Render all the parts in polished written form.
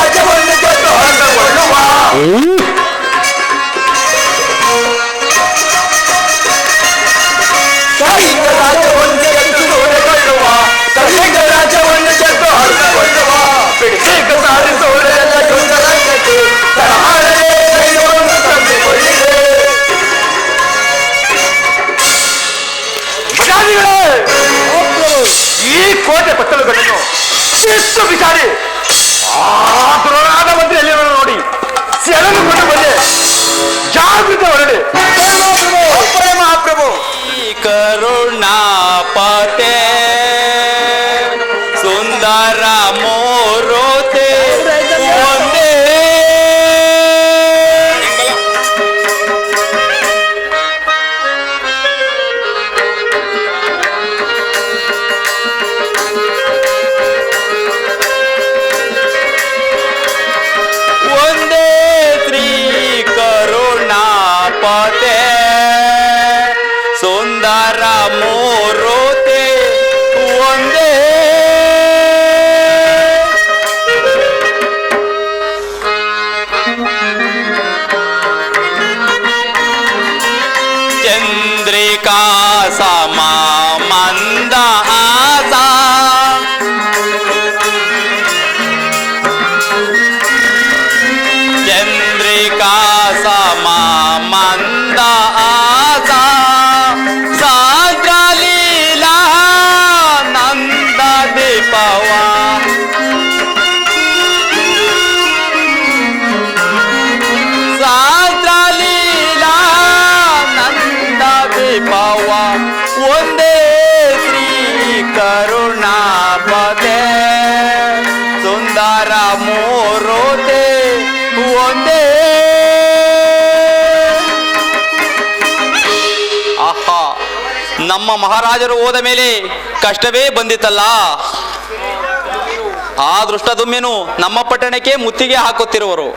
ರಾಜ್ಯವನ್ನು ಗೆದ್ದು ಹೊರಕೊಳ್ಳುವ ಕಳಿಂಗ ರಾಜ್ಯವನ್ನು ಗೆದ್ದು ಹೊರಕೊಳ್ಳುವ ಕಳಿಂಗ ರಾಜ್ಯವನ್ನು ಗೆದ್ದು ಹೊರಕೊಳ್ಳುವ ಬಿಡಿಸಿಕ ಸಾರಿಸುವುದೆಲ್ಲ ಯುದ್ಧರಂಗಕ್ಕೆ ತರಹಾರೇ ಸೈನ್ಯವನ್ನು ತಂದುಕೊಳ್ಳಿದೆ. ಈ ಕೋಟೆ ಪಟ್ಟಣಗಳನ್ನು ಶಿಸ್ತು ವಿಚಾರಿ ಆ ದ್ರೋಣಾದ ಮಂತ್ರಿಯಲ್ಲಿ ನೋಡಿ ಸೆಳೆದುಕೊಂಡು ಬಂದೆ. ಜಾಗೃತ ಹೊರಡೆ ಮಹಾಪ್ರಭು. ಕರುಣಾಪತೆ ಸುಂದರ ಮೋರೋತೆ ಒಂದೇ ಒಂದೇ ಶ್ರೀ ಕರುಣಾಪತೆ ಸುಂದರ ಮೋರೋತೆ ಒಂದೇ ಚಂದ್ರಿಕಾ ಸಮ ಮಂದ ಆಸಾ ಚಂದ್ರಿಕಾ ಸಮ ಮಂದ ಆಸಾ ಸಾಗ್ರಲೀಲಾ ನಂದ ದೀಪವ ಸಾಗ್ರಲೀಲಾ ನಂದ ದೀಪವ ಒಂದೇ ಶ್ರೀ ಕರುಣಾಪತೆ ಸುಂದರ ಮೋರೋತೆ ಒಂದೇ. ಆಹಾ, ನಮ್ಮ ಮಹಾರಾಜರು ಹೋದ ಮೇಲೆ ಕಷ್ಟವೇ ಬಂದಿತ್ತಲ್ಲ. ಆ ದೃಷ್ಟದುಮ್ಮೆನು ನಮ್ಮ ಪಟ್ಟಣಕ್ಕೆ ಮುತ್ತಿಗೆ ಹಾಕುತ್ತಿರುವರು.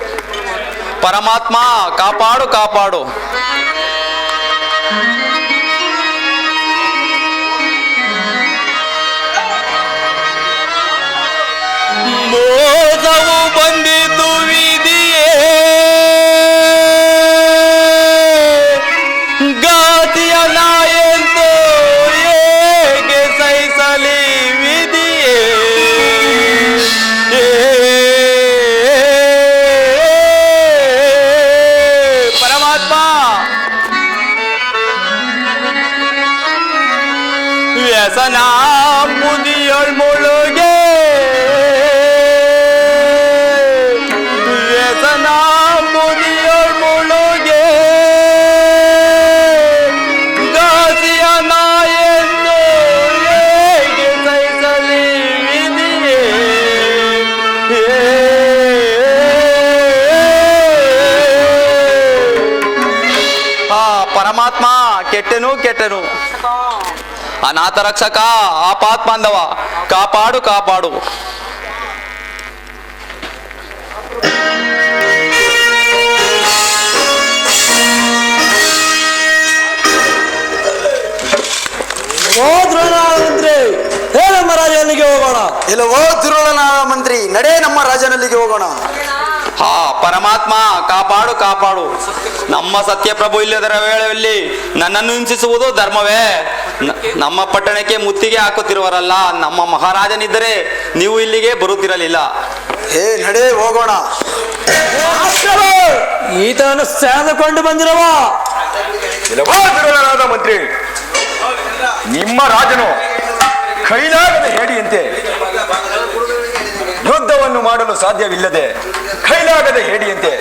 ಪರಮಾತ್ಮ ಕಾಪಾಡು ಕಾಪಾಡು. ಮೋಸವು ಬಂದಿದ್ದು ವಿಧಿಯೇ ಗಾತಿಯ ನಾಯಂತೋ ಹೇಗೆ ಸಹಿಸಲಿ ವಿಧಿಯೇ. ಪರಮಾತ್ಮ ವ್ಯಸನ ಮುದಿಯೊಳ್ ಮುಳುಗೆ ವ್ಯಸನ ಮುದಿಯೊಳ್ ಮುಳುಗೆ ಗಾಸಿಯ ನಾಯಂದು ಹೇಗೆ ಸಹಿಸಲಿ ವಿಧಿಯೇ. ಆ ಪರಮಾತ್ಮ ಕೆಟ್ಟನು ಕೆಟ್ಟನು. ಅನಾಥ ರಕ್ಷಕ ಆಪಾತ್ ಬಾಂಧವ ಕಾಪಾಡು ಕಾಪಾಡು. ಹೇ ನಮ್ಮ ರಾಜನಿಗೆ ಹೋಗೋಣ. ಇಲ್ಲ ಓ ದುರುಳನಾದ ಮಂತ್ರಿ, ನಡೆ ನಮ್ಮ ರಾಜನಲ್ಲಿಗೆ ಹೋಗೋಣ. ಹಾ ಪರಮಾತ್ಮ ಕಾಪಾಡು ಕಾಪಾಡು. ನಮ್ಮ ಸತ್ಯಪ್ರಭು ಇಲ್ಲದರ ವೇಳೆಯಲ್ಲಿ ನನ್ನನ್ನು ಹಿಂಸಿಸುವುದು ಧರ್ಮವೇ? ನಮ್ಮ ಪಟ್ಟಣಕ್ಕೆ ಮುತ್ತಿಗೆ ಹಾಕುತ್ತಿರುವರಲ್ಲ ನಮ್ಮ ಮಹಾರಾಜನಿದ್ದರೆ ನೀವು ಇಲ್ಲಿಗೆ ಬರುತ್ತಿರಲಿಲ್ಲ. ಹೇ ನಡೆ ಹೋಗೋಣ. ಈತನನ್ನು ಸೆಳೆದುಕೊಂಡು ಬಂದಿರುವ ಇಲ್ಲವೋ ದುರುಳನಾದ ಮಂತ್ರಿ, ನಿಮ್ಮ ರಾಜನು ಕೈಲಾಗದ ಹೇಡಿಯಂತೆ ಯುದ್ಧವನ್ನು ಮಾಡಲು ಸಾಧ್ಯವಿಲ್ಲದೆ ಕೈಲಾಗದ ಹೇಡಿಯಂತೆ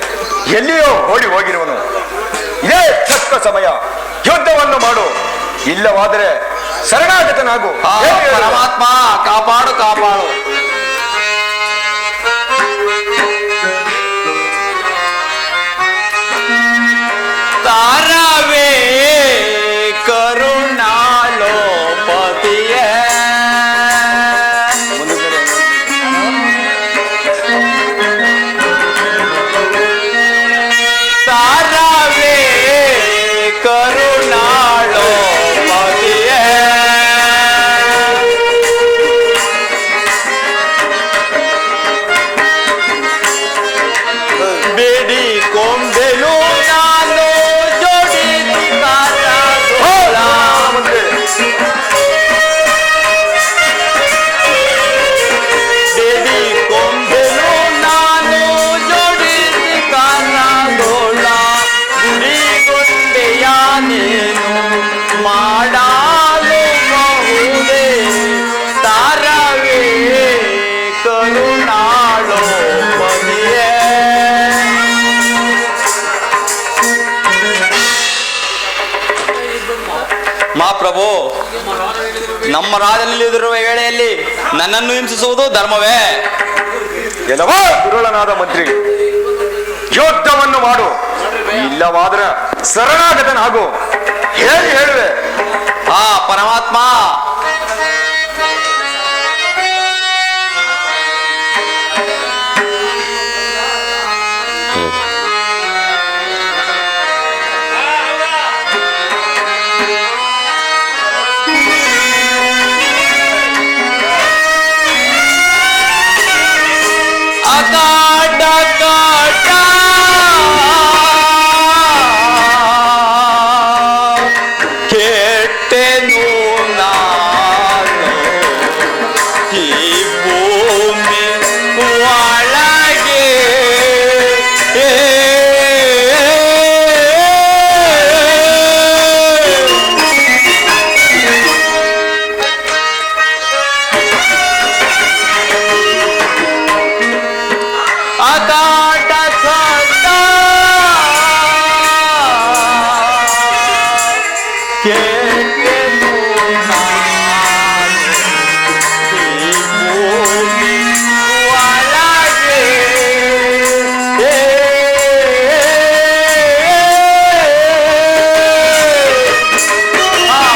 ಎಲ್ಲಿಯೋ ಓಡಿ ಹೋಗಿರುವನು. ಇದೇ ತಕ್ಕ ಸಮಯ, ಯುದ್ಧವನ್ನು ಮಾಡು. ಇಲ್ಲವಾದರೆ ಶರಣಾಗತನಾಗು. ಪರಮಾತ್ಮ ಕಾಪಾಡು ಕಾಪಾಡು. ತಾರವೇ ಕರುಣಾಲೋ ಪತಿಯ ತಾರವೇ ಕರುಣಾಳೋ ಪತಿಯ ನಮ್ಮ ರಾಜನಿಲ್ಲಿರುವ ವೇಳೆಯಲ್ಲಿ ನನ್ನನ್ನು ಹಿಂಸಿಸುವುದು ಧರ್ಮವೇ? ಎಲ್ಲವೋ ದುರುಳನಾದ ಮಂತ್ರಿ, ಯೋದ್ಧವನ್ನು ಮಾಡು, ಇಲ್ಲವಾದ್ರೆ ಶರಣಾಗತನಾಗು. ಹೇಳಿ ಹೇಳುವೆ. ಆ ಪರಮಾತ್ಮ, ಅಕಾಟ ಕಾಟ ಕೆಟ್ಟೆನು ನಾನು ಈ ಭೂಮಿ ಒಳಗೆ. ಅಕಾಟ ಕಾಟ ಕೆಟ್ಟೆನು ನಾನು ಈ ಭೂಮಿ ಒಳಗೆ.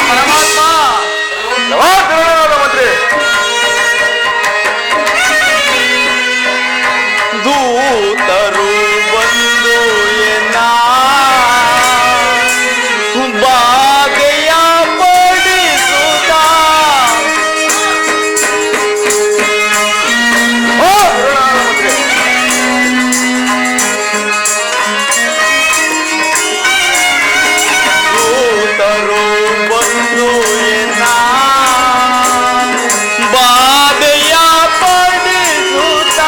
ಪರಮಾತ್ಮ, ಎಲ್ಲವೋ ದುರುಳನಾದ ಮಂತ್ರಿ, ದೂತರು ಬಂದು ಎನ್ನ ಬಾಗೆಯ ಪಡಿಸುತ್ತ ಓ ದುರುಳನಾದ ಮಂತ್ರಿ, ದೂತರು ಬಂದು ಎನ್ನ ಬಾಧೆಯ ಪಡಿಸುತ್ತ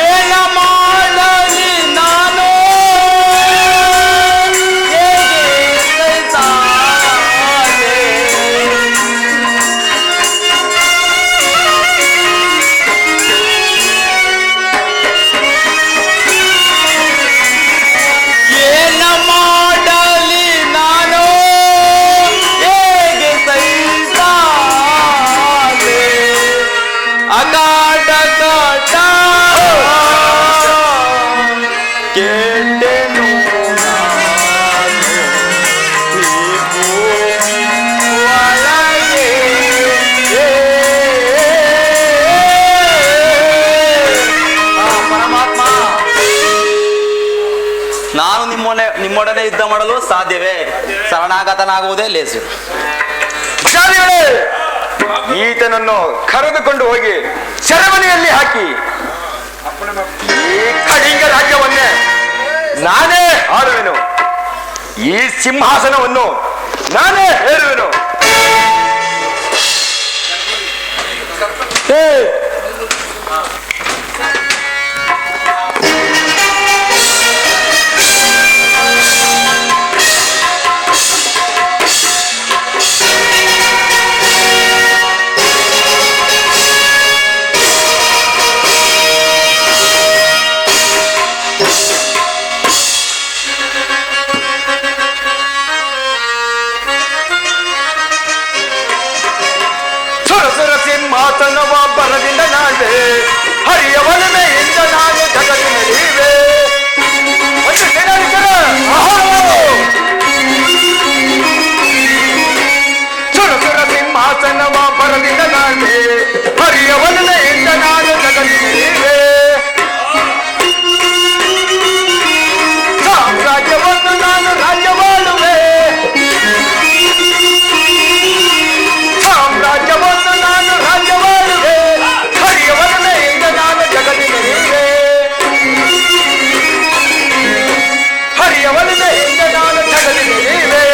ಏನ ಮಾಡಲಿ ನಾನು ಹೇಗೆ ಸಹಿಸಾಲೆ? ಏನ ಮಾಡಲಿ ನಾನು ಹೇಗೆ ಸಹಿಸಾಲೆ? ಅಕಾಟ ಕಾಟ ಕೆಟ್ಟೆನು ನಾನು ಈ ಭೂಮಿ ಒಳಗೆ. ಪರಮಾತ್ಮ, ನಾನು ನಿಮ್ಮೊಡನೆ ಯುದ್ಧ ಮಾಡಲು ಸಾಧ್ಯವೇ? ಶರಣಾಗತನಾಗುವುದೇ ಲೇಸು. ಶಾಲೆಗಳೇ, ಈತನನ್ನು ಕರೆದುಕೊಂಡು ಹೋಗಿ ಸೆರೆಮನೆಯಲ್ಲಿ ಹಾಕಿ ಈ ಕಳಿಂಗ ರಾಜ್ಯವನ್ನೇ ನಾನೇ ಆಳುವೆನು. ಈ ಸಿಂಹಾಸನವನ್ನು ನಾನೇ ಹೇರುವೆನು. ಏ ಸುರಸುರ ಸಿಂಹಾಸನವ ಬರದಿಂದ ನಾಳೆ ಹರಿಯ ಒಲಮೆಯಿಂದ ನಾನು ಜಗತ್ತಿನ ನೀವೇ. ಒಂದು ದಿನಾಂಕರ ಸುರಸುರ ಸಿಂಹಾಸನವ ಬರದಿಂದ ನಾಳೆ ಹರಿಯ ಒಲಮೆಯಿಂದ ನಾನು ಜಗತ್ತಿನ ನೀವೇ. ಸಾಮ್ರಾಜ್ಯವನ್ನು ನಾನು ರಾಜ್ಯವಾಳುವೆ, ಸಾಮ್ರಾಜ್ಯವನ್ನು ನಾನು ರಾಜ್ಯವಾಳುವೆ. ಹರಿಯ ಒಲಮೆಯಿಂದ ನಾನು ಜಗತ್ತಿನ ನೀವೇ, ಹರಿಯ ಒಲಮೆಯಿಂದ ನಾನು ಜಗತ್ತಿನ ನೀವೇ.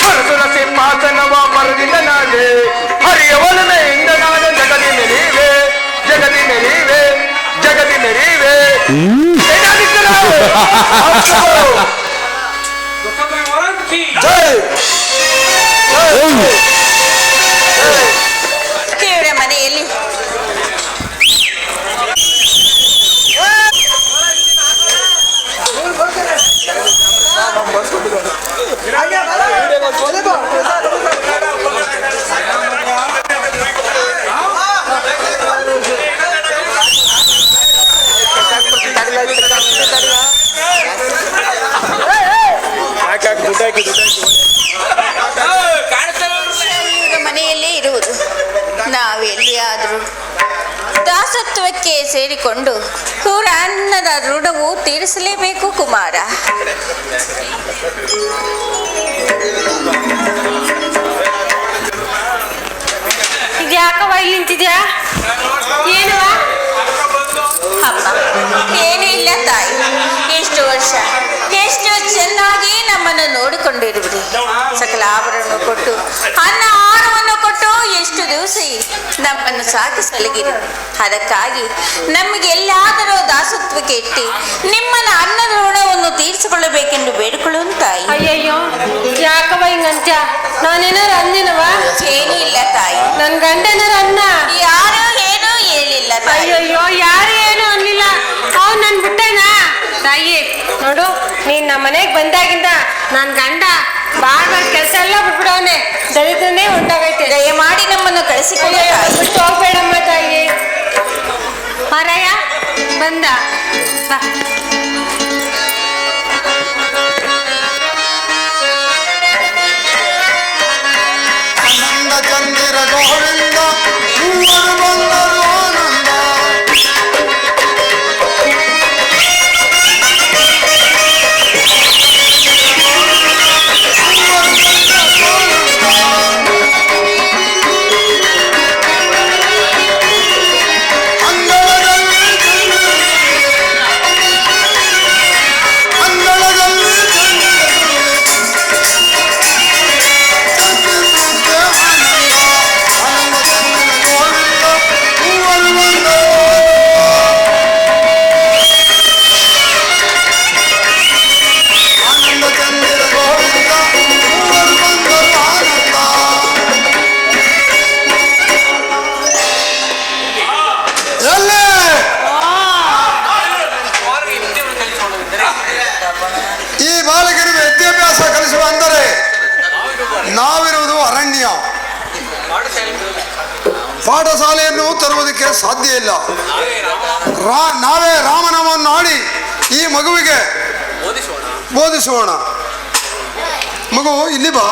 ಸುರಸುರ ಸಿಂಹಾಸನವ ಬರದಿಂದ ನಾಳೆ ಹರಿಯ ಒಲಮೆಯಿಂದ ನಾನು ಜಗತ್ತಿನ ನೀವೇ, ಜಗತ್ತಿನ ನೀವೇ, ಜಗತ್ತಿನ ನೀವೇ. ಜೈ ದೇವರ ಮನೆಯಲ್ಲಿ ಇವ್ರ ಮನೆಯಲ್ಲೇ ಇರುವುದು. ನಾವೆಲ್ಲಿಯಾದರೂ ದಾಸತ್ವಕ್ಕೆ ಸೇರಿಕೊಂಡು ಇವರ ಅನ್ನದ ಋಣವು ತೀರಿಸಲೇಬೇಕು ಕುಮಾರ. ಇದ್ಯಾಕವ ಇಲ್ಲಿ ನಿಂತಿದ್ಯಾ? ಏನವ? ಅಮ್ಮ, ಏನೂ ಇಲ್ಲ ತಾಯಿ. ಎಷ್ಟು ವರ್ಷ ಎಷ್ಟು ಚೆನ್ನಾಗಿ ನಮ್ಮನ್ನು ನೋಡಿಕೊಂಡಿರುವುದು. ಸಕಲ ಆಭರಣ ಕೊಟ್ಟು ಅನ್ನ ಆಹಾರವನ್ನು ಕೊಟ್ಟು ಎಷ್ಟು ದಿವಸ ನಮ್ಮನ್ನು ಸಾಕಿಸಲಗಿರಿ. ಅದಕ್ಕಾಗಿ ನಮಗೆ ಎಲ್ಲಾದರೂ ದಾಸತ್ವಕ್ಕೆ ಇಟ್ಟು ನಿಮ್ಮನ್ನ ಅನ್ನದ ಋಣವನ್ನು ತೀರಿಸಿಕೊಳ್ಳಬೇಕೆಂದು ಬೇಡಿಕೊಳ್ಳುವ ತಾಯಿ. ಅಯ್ಯಯ್ಯೋ, ಯಾಕವ ಹಿಂಗಂತ? ನಾನೇನಾರು ಅಂದಿನವ? ಏನೂ ಇಲ್ಲ ತಾಯಿ. ನನ್ ಗಂಡನಾರು ಅನ್ನ? ಯಾರು ಏನೂ ಹೇಳಿಲ್ಲ ತಾಯಿ. ಅಯ್ಯಯ್ಯೋ, ಯಾರು ಏನು ಅನ್ಲಿಲ್ಲ. ಅವ್ನು ನನ್ ಬಿಟ್ಟನಾ? ತಾಯಿ ನೋಡು, ನೀನ್ ನಮ್ಮ ಮನೆಗೆ ಬಂದಾಗಿಂದ ನನ್ ಗಂಡ ಬಾಳ್ ಕೆಲಸ ಎಲ್ಲ ಬಿಟ್ಬಿಡವನೆ. ದರಿದ್ರನೇ ಉಂಟಾಗೈತೆ. ದಯಮಾಡಿ ನಮ್ಮನ್ನು ಕಳಿಸಿಕೊಳ್ಳ ಬಿಟ್ಟು ಹೋಗ್ಬೇಡಮ್ಮ ತಾಯಿ. ಮಾರಾಯ ಬಂದ ಬಾ. ಆನಂದ ಚಂದಿರ ಗೋವಿಂದ ಮೂವರು ಬಂದರು ಆನಂದ. ಈ ಬಾಲಕರಿಗೆ ವಿದ್ಯಾಭ್ಯಾಸ ಕಲಿಸುವ ಅಂದರೆ ನಾವಿರುವುದು ಅರಣ್ಯ. ಪಾಠಶಾಲೆಯನ್ನು ತರುವುದಕ್ಕೆ ಸಾಧ್ಯ ಇಲ್ಲ. ನಾವೇ ರಾಮನಾಮವನ್ನು ಆಡಿ ಈ ಮಗುವಿಗೆ ಬೋಧಿಸೋಣ. ಮಗು ಇಲ್ಲಿ ಬಾ.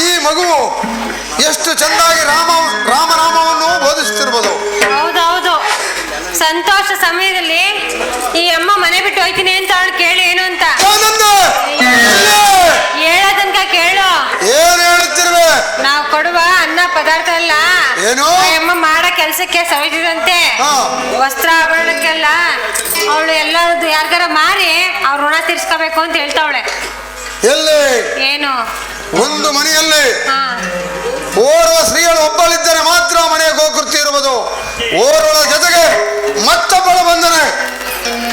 ಈ ಮಗು ಎಷ್ಟು ಚೆಂದಾಗಿ ರಾಮನಾಮವನ್ನು ಬೋಧಿಸುತ್ತಿರ್ಬೋದು. ಹೌದೌದು. ಸಂತೋಷ ಸಮಯದಲ್ಲಿ ಈ ಅಮ್ಮ ಮನೆ ಬಿಟ್ಟು ಹೋಯ್ತೀನಿ ಅಂತ ಅವಳು ಕೇಳಿ ಏನು ಅಂತ ಹೇಳೋ ತನಕ ಕೇಳು. ಏನು ಹೇಳುತ್ತಿರುವೆ? ನಾವು ಕೊಡುವ ಅನ್ನ ಪದಾರ್ಥ ಅಲ್ಲ, ಏನು ಅಮ್ಮ ಮಾಡೋ ಕೆಲಸಕ್ಕೆ ಸವಿದಂತೆ ವಸ್ತ್ರ ಆಭರಣಕ್ಕೆಲ್ಲ ಅವಳು ಎಲ್ಲರದ್ದು ಯಾರಿಗಾರ ಮಾರಿ ಅವ್ರ ಋಣ ತೀರ್ಸ್ಕೋಬೇಕು ಅಂತ ಹೇಳ್ತಾವಳೆ. ಎಲ್ಲಿ? ಏನು? ಒಂದು ಮನೆಯಲ್ಲಿ ಓರ್ವ ಸ್ತ್ರೀಗಳು ಒಬ್ಬಳಿದ್ದರೆ ಮಾತ್ರ ಮನೆಗೆ ಗೋಕೃತಿ ಇರುವುದು. ಓರ್ವಳ ಜೊತೆಗೆ ಮತ್ತೊಬ್ಬಳ ಬಂಧನೆ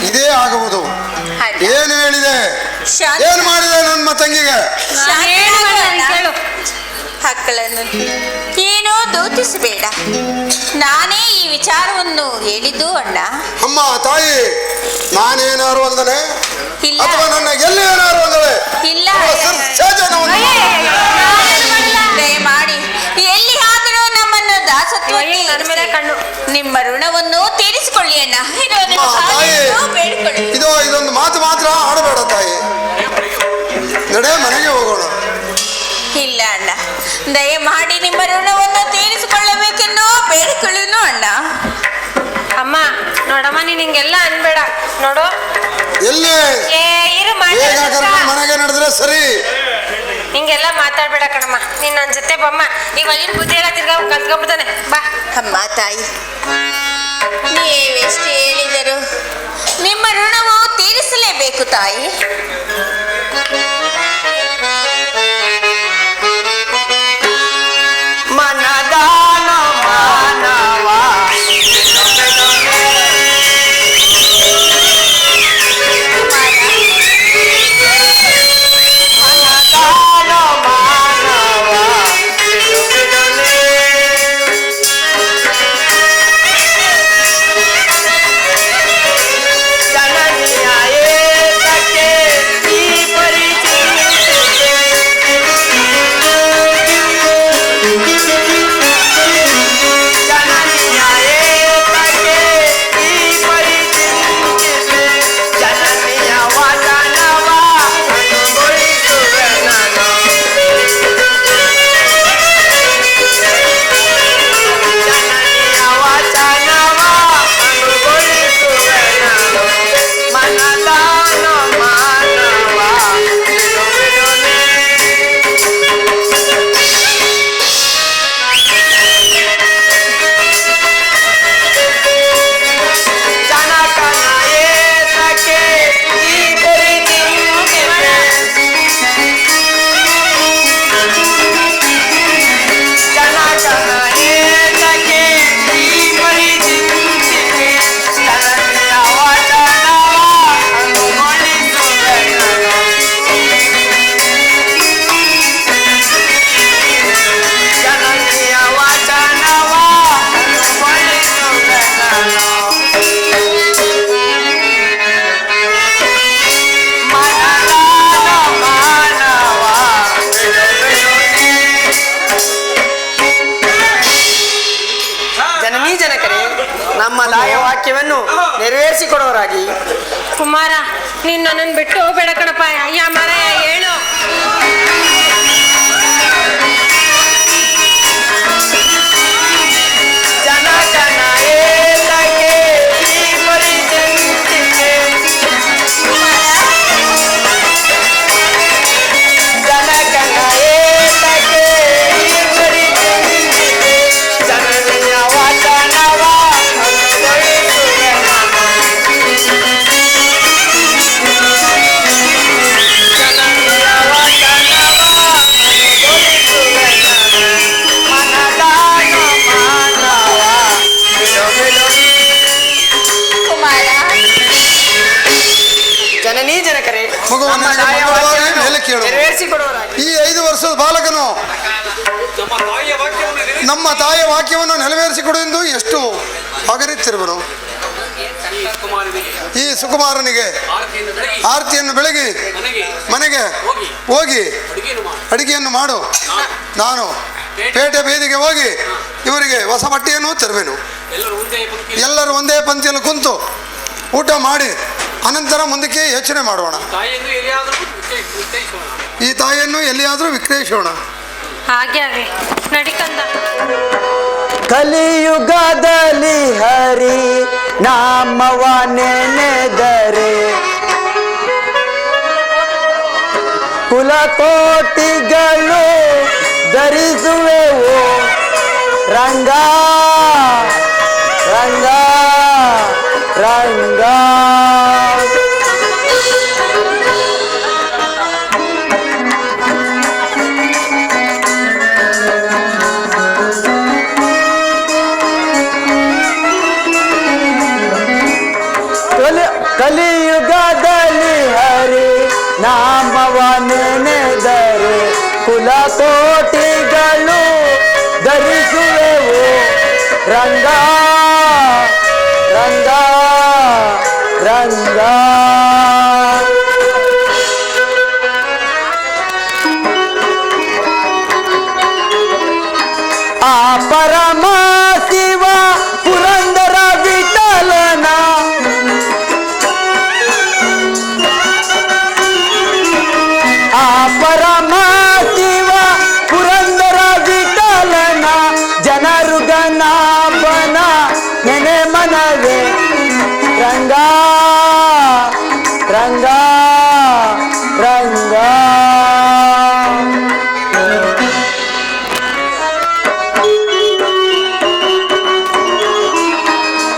ಇದೇ ಆಗುವುದು. ಏನು ಹೇಳಿದೆ? ಏನು ಮಾಡಿದೆ ನನ್ನ ತಂಗಿಗೆ? ಮಕ್ಕಳನ್ನು ಏನೋ ದೂತಿಸಬೇಡ. ನಾನೇ ಈ ವಿಚಾರವನ್ನು ಹೇಳಿದ್ದು ಅಣ್ಣ. ಅಮ್ಮ ತಾಯಿ, ನಾನೇನಾರು ಅಂದನೆ ಇಲ್ಲ. ಅಥವಾ ನನ್ನ ಎಲ್ಲಿ ಏನಾರು ಅಂದಳೆ? ಇಲ್ಲ. ದಯಮಾಡಿ ಎಲ್ಲಿ ಆದರೂ ನಮ್ಮನ್ನು ದಾಸತ್ವ ನಿಮ್ಮ ಋಣವನ್ನು ತೀರಿಸಿಕೊಳ್ಳಿ ಅಣ್ಣ. ಇದೊಂದು ಮಾತು ಮಾತ್ರ ಆಡಬೇಡ ತಾಯಿ. ನಡೆ, ಮನೆಗೆ ಹೋಗೋಣ. ಇಲ್ಲ ಅಣ್ಣ, ದಯಮಾಡಿ ನಿಮ್ಮ ಋಣವನ್ನು ತೀರಿಸಿಕೊಳ್ಳಬೇಕೆನ್ನೋ ಬೇಡಿಕೊಳ್ಳುನು ಅಣ್ಣ. ಅಮ್ಮ ನೀನ್ ಹಿಂಗೆಲ್ಲ ಅನ್ಬೇಡ ನೋಡು. ಎಲ್ಲಿ ಏ ಇರು ಬೇಗ ಕರ್ಕೊಂಡು ಮನೆಗೆ ನಡೆದ್ರೆ ಸರಿ. ಹಿಂಗೆಲ್ಲ ಮಾತಾಡ್ಬೇಡ ಕಣಮ್ಮ. ನೀನ್ ನನ್ನ ಜೊತೆ ಬಮ್ಮ. ಈಗ ಅಲ್ಲಿನ ಬುದ್ಧಿ ಎಲ್ಲ ತಿರ್ಗಾ ಕಲ್ತ್ಕೊಂಡ್ಬಿಡ್ತಾನೆ. ಬಾ ಅಮ್ಮ ತಾಯಿ, ನೀವೆಷ್ಟು ಹೇಳಿದರು ನಿಮ್ಮ ಋಣವು ತೀರಿಸಲೇಬೇಕು ತಾಯಿ. ಮನದಾನ ಮಾನವ ನಮ್ಮ ದಾಯ ವಾಕ್ಯವನ್ನು ನೆರವೇರಿಸಿಕೊಡೋರಾಗಿ. ಕುಮಾರ ನೀನ್ ನನ್ನನ್ನು ಬಿಟ್ಟು ಹೋಗ್ಬೇಡ ಕಣಪ್ಪ. ಅಯ್ಯ ಮಾರಾಯ ಹೇಳು. ಈ 5 ವರ್ಷದ ಬಾಲಕನು ನಮ್ಮ ತಾಯಿಯ ವಾಕ್ಯವನ್ನು ನೆರವೇರಿಸಿಕೊಡುವೆಂದು ಎಷ್ಟು ಅಗರಿತಿರುವನು. ಈ ಸುಕುಮಾರನಿಗೆ ಆರತಿಯನ್ನು ಬೆಳಗಿ ಮನೆಗೆ ಹೋಗಿ ಅಡಿಗೆಯನ್ನು ಮಾಡು. ನಾನು ಪೇಟೆ ಬೀದಿಗೆ ಹೋಗಿ ಇವರಿಗೆ ಹೊಸ ಬಟ್ಟೆಯನ್ನು ತರುವೆನು. ಎಲ್ಲರೂ ಒಂದೇ ಪಂಕ್ತಿಯಲ್ಲಿ ಕುಂತು ಊಟ ಮಾಡಿ ಅನಂತರ ಮುಂದಕ್ಕೆ ಯೋಚನೆ ಮಾಡೋಣ. ಈ ತಾಯಿಯನ್ನು ಎಲ್ಲಿಯಾದರೂ ವಿಕ್ರಯಿಸೋಣ. ಹಾಗೆ ಆಗಲಿ ನಡಿಕಂದ. ಕಲಿಯುಗದಲ್ಲಿ ಹರಿ ನಾಮವ ನೆನೆದರೆ ಕುಲಕೋಟಿಗಳು ಧರಿಸುವೆವು. ರಂಗ ರಂಗ ರಂಗ ಕಲಿಯುಗದಲ್ಲಿ ಹರಿ ನಾಮವ ನೆನೆದರೆ ಕುಲಕೋಟಿಗಳು ಧರಿಸುವೆವು. ರಂಗ ರಂಗ ರಂಗ ಆ ಪರಮ ಶಿವ ಪುರಂದರ ವಿಠಲನ ಆ ಪರಮ ಶಿವ ಪುರಂದರ ವಿಠಲನ ಜನರು ಗಣಪನ ನೆನೆ ಮನವೇ ರಂಗ ರಂಗ ರಂಗ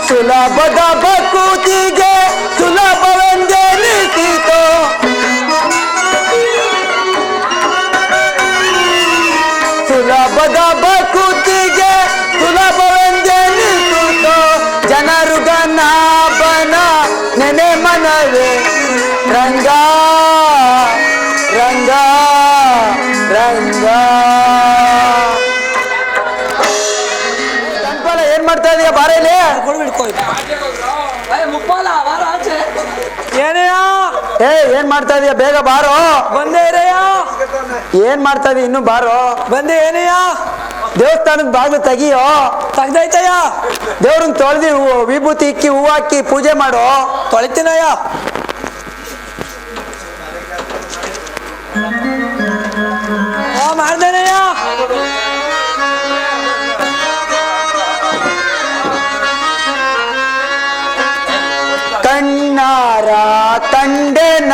ಸುಲಭದ ಬಕೂತಿಗೆ ಸುಲಭವೆಂದೆನಿಸಿತು ಸುಲಭದ ಬಕೂತಿಗೆ ಸುಲಭವೆಂದೆನಿಸಿತು ಜನರು ಗನಾಭನ ನೆನೆ ಮನವೇ ರಂಗ ರಂಗ ರಂಗ ಗಂಪಲ ಏನ್ ಮಾಡ್ತಾ ಇದೀಯ ಬಾರೇಲಿ ಏ ಏನ್ ಮಾಡ್ತಾ ಇದೀಯ ಬೇಗ ಬಾರೋ ಬಂದೆ ಇರಯ್ಯ ಏನ್ ಮಾಡ್ತಾ ಇದೀಯ ಇನ್ನು ಬಾರೋ ಬಂದೆ ಏನಯ್ಯ ದೇವಸ್ಥಾನದ ಬಾಗಿಲು ತೆಗಿಯೋ ತೆಗ್ದೈತಯ್ಯ ದೇವ್ರನ್ನ ತೊಳೆದಿ ವಿಭೂತಿ ಇಕ್ಕಿ ಹೂ ಹಾಕಿ ಪೂಜೆ ಮಾಡೋ ತೊಳಿತೀನಯ್ಯ ಮಾಡ್ದೇನಯ್ಯ ಕಣ್ಣಾರ ತಂಡೆನ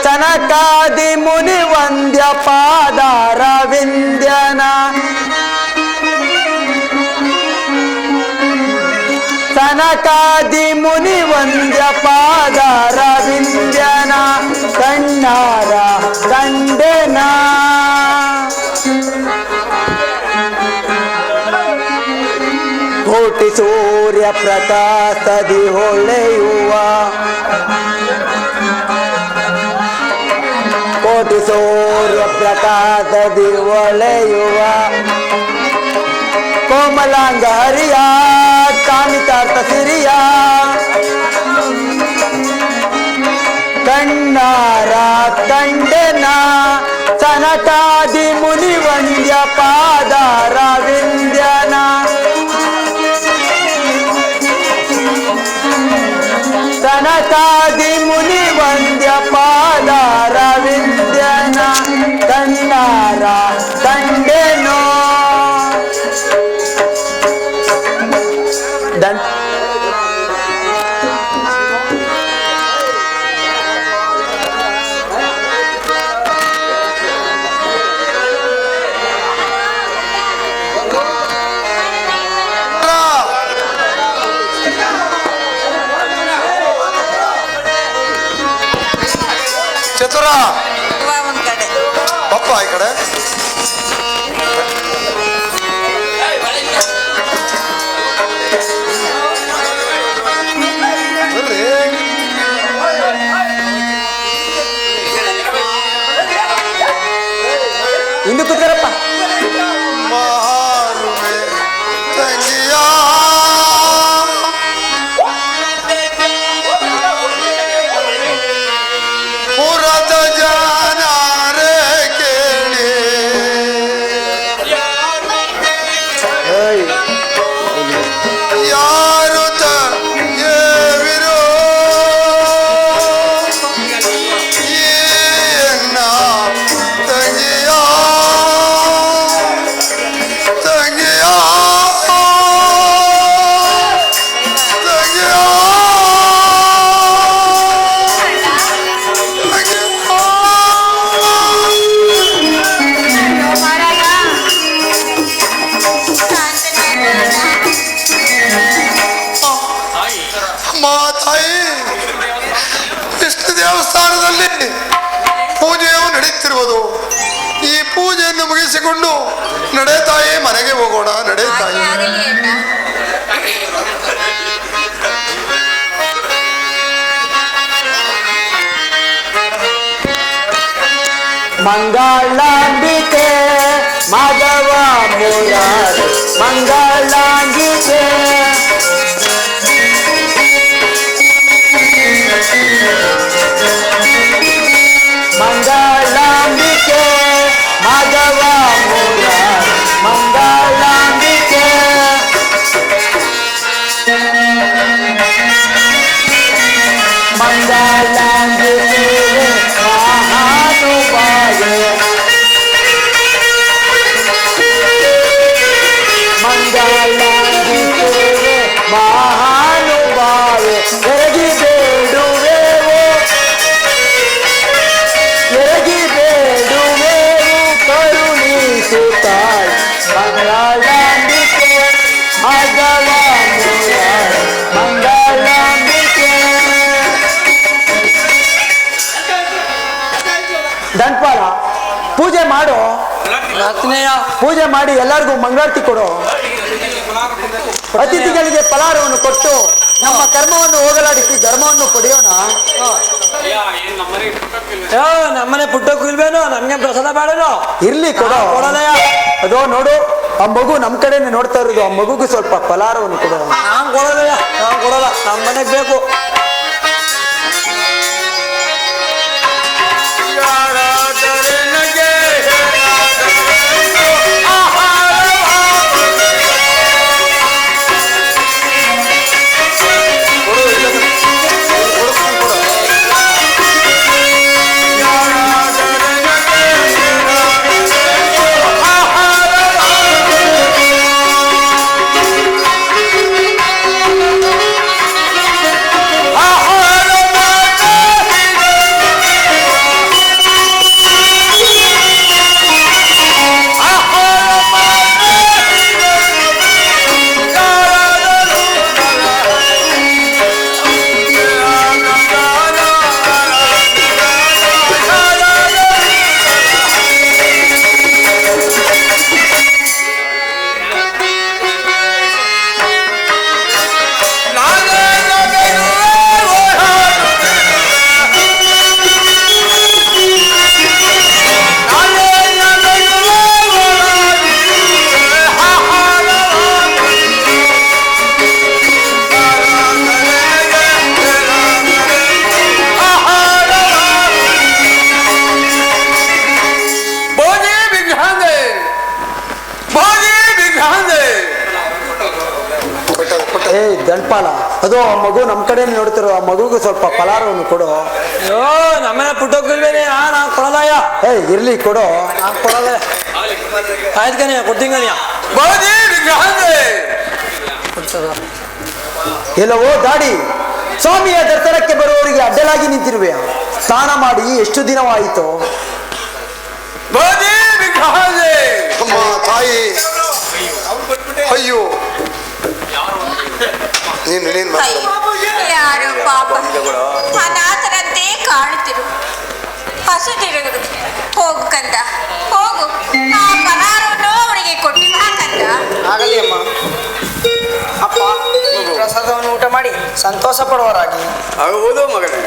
ತನಕಾದಿ ಮುನಿ ವಂದ್ಯ ಪಾದಾರ ವಿಂದ್ಯನ ತನಕಾದಿ ಮುನಿ ವಂದ್ಯ ಪಾದಾರ ವಿಂದ್ಯನ ಕಣ್ಣಾರ ತಂಡೆನ ಕೋಟಿ ಸೂರ್ಯ ಪ್ರಕಾಶದಿ ಹೊಳೆಯುವ ಕೋಟಿ ಸೂರ್ಯ ಪ್ರಕಾಶದಿ ಹೊಳೆಯುವ ಕೋಮಲಾಂಗ ಹರಿಯ ಕಾಮಿತಾರ್ಥ ಸಿರಿಯ ಕಣ್ಣಾರ ತಂಡೆನ ಸನಟಾದಿ ಮುನಿ ವಂದ್ಯ ಪಾದಾರ ವಿಂದ್ಯನ ಸನಕಾದಿ ಮುನಿ ವಂದ್ಯ ಪಾದಾರ ವಿಂದ್ಯನ ಕಣ್ಣಾರ ಕಂಡೆನೋ ಚತುರ ಒಂದ್ ಕಡೆ ಪಪ್ಪ ಈ ಕಡೆ ಹಿಂದೆ ಕೂತಾರಪ್ಪ ಮಾರುವೆ ತಂಗಿಯ ಪುರದ ಜನರೇ ಕೇಳಿ ಯಾರು ತೇವಿರೋ ಎನ್ನ ತಂಗಿಯ ತಂಗಿಯ ತಂಗಿಯ ಅಮ್ಮ ತಾಯಿ ವಿಷ್ಣು ದೇವಸ್ಥಾನದಲ್ಲಿ ಪೂಜೆಯು ನಡೆಯುತ್ತಿರುವುದು ಈ ಪೂಜೆಯನ್ನು ಮುಗಿಸಿಕೊಂಡು ನಡೆ ತಾಯಿ ಮನೆಗೆ ಹೋಗೋಣ ನಡೆ ತಾಯಿ ಆಗಲಿ ಅಣ್ಣ ಮಂಗಳಾಂಬಿಕೆ ಮಾಧವ ಮುರಾರಿ ಮಂಗಳಾಂಬಿಕೆ ಮಂಗಳಾಂಬಿಕೆ ಮಾಧವ ಮುರಾರಿ ಮಂಗಳಾಂಬಿಕೆ ಮಂಗಳಾಂಬಿಕೆ ಮಹಾನುಭಾವೆ ಮಂಗಳ ಮಾಡು. ಮಾಡ್ತೀನಯ್ಯ. ಪೂಜೆ ಮಾಡಿ ಎಲ್ಲರಿಗೂ ಮಂಗಳಾರತಿ ಕೊಡು. ಅತಿಥಿಗಳಿಗೆ ಫಲಾರವನ್ನು ಕೊಟ್ಟು ನಮ್ಮ ಕರ್ಮವನ್ನು ಹೋಗಲಾಡಿಸಿ ಧರ್ಮವನ್ನು ಪಡೆಯೋಣ. ನಮ್ಮನೆ ಪುಟ್ಟಕ್ಕೂ ಇಲ್ವೇನೋ, ನಮ್ಗೆ ಪ್ರಸಾದ ಬೇಡನೋ. ಇರ್ಲಿ ಕೊಡು. ಕೊಡೋದಯ್ಯ. ಅದೋ ನೋಡು, ಆ ಮಗು ನಮ್ ಕಡೆನೆ ನೋಡ್ತಾ ಇರೋದು. ಆ ಮಗುಗೂ ಸ್ವಲ್ಪ ಫಲಾರವನ್ನು ಕೊಡು. ನಾನ್ ಕೊಡೋದಯ್ಯ, ನಾನ್ ಕೊಡೋಲ್ಲ, ನಮ್ಮ ಮನೆಗ್ ಬೇಕು. ದಂಡಪಾಲ, ಅದು ಆ ಮಗು ನಮ್ ಕಡೆ ನೋಡ್ತಿರೋ. ಆ ಮಗುಗೂ ಸ್ವಲ್ಪ ಫಲಾರವನ್ನು ಕೊಡು. ಅಯ್ಯೋ, ನಮ್ಮನೆ ಪುಟ್ಟಕ್ಕೂ ಇಲ್ವೇನೆ, ನಾನ್ ಕೊಡೋದಯ್ಯ. ಇರ್ಲಿ ಕೊಡು. ನಾನ್ ಕೊಡೋದೆ. ಆಯ್ತು ಕಣಿಯ, ಕೊಡ್ತೀನಿ ಕಣಿಯ. ಎಲ್ಲವೋ ದಾಡಿ, ಸ್ವಾಮಿಯ ದರ್ಶನಕ್ಕೆ ಬರುವವರಿಗೆ ಅಡ್ಡಲಾಗಿ ನಿಂತಿರುವೆ. ಸ್ನಾನ ಮಾಡಿ ಎಷ್ಟು ದಿನವಾಯಿತು? ಅಮ್ಮ ತಾಯಿ, ಅಯ್ಯೋ ನೀನು ಯಾರು ಪಾಪ ಅನಾಥರಂತೆ ಕಾಣುತ್ತಿರು. ಹಸುದಿರುವುದು. ಹೋಗು ಕಂದ, ಹೋಗು. ಆ ಫಲಾರವನ್ನು ಅವರಿಗೆ ಕೊಟ್ಟು ಬಾ ಕಂದ. ಆಗಲಿ ಅಮ್ಮ. ಅಪ್ಪ, ಈ ಪ್ರಸಾದವನ್ನು ಊಟ ಮಾಡಿ ಸಂತೋಷ ಪಡುವರಾಗಿ. ಆಗುವುದು ಮಗನೇ.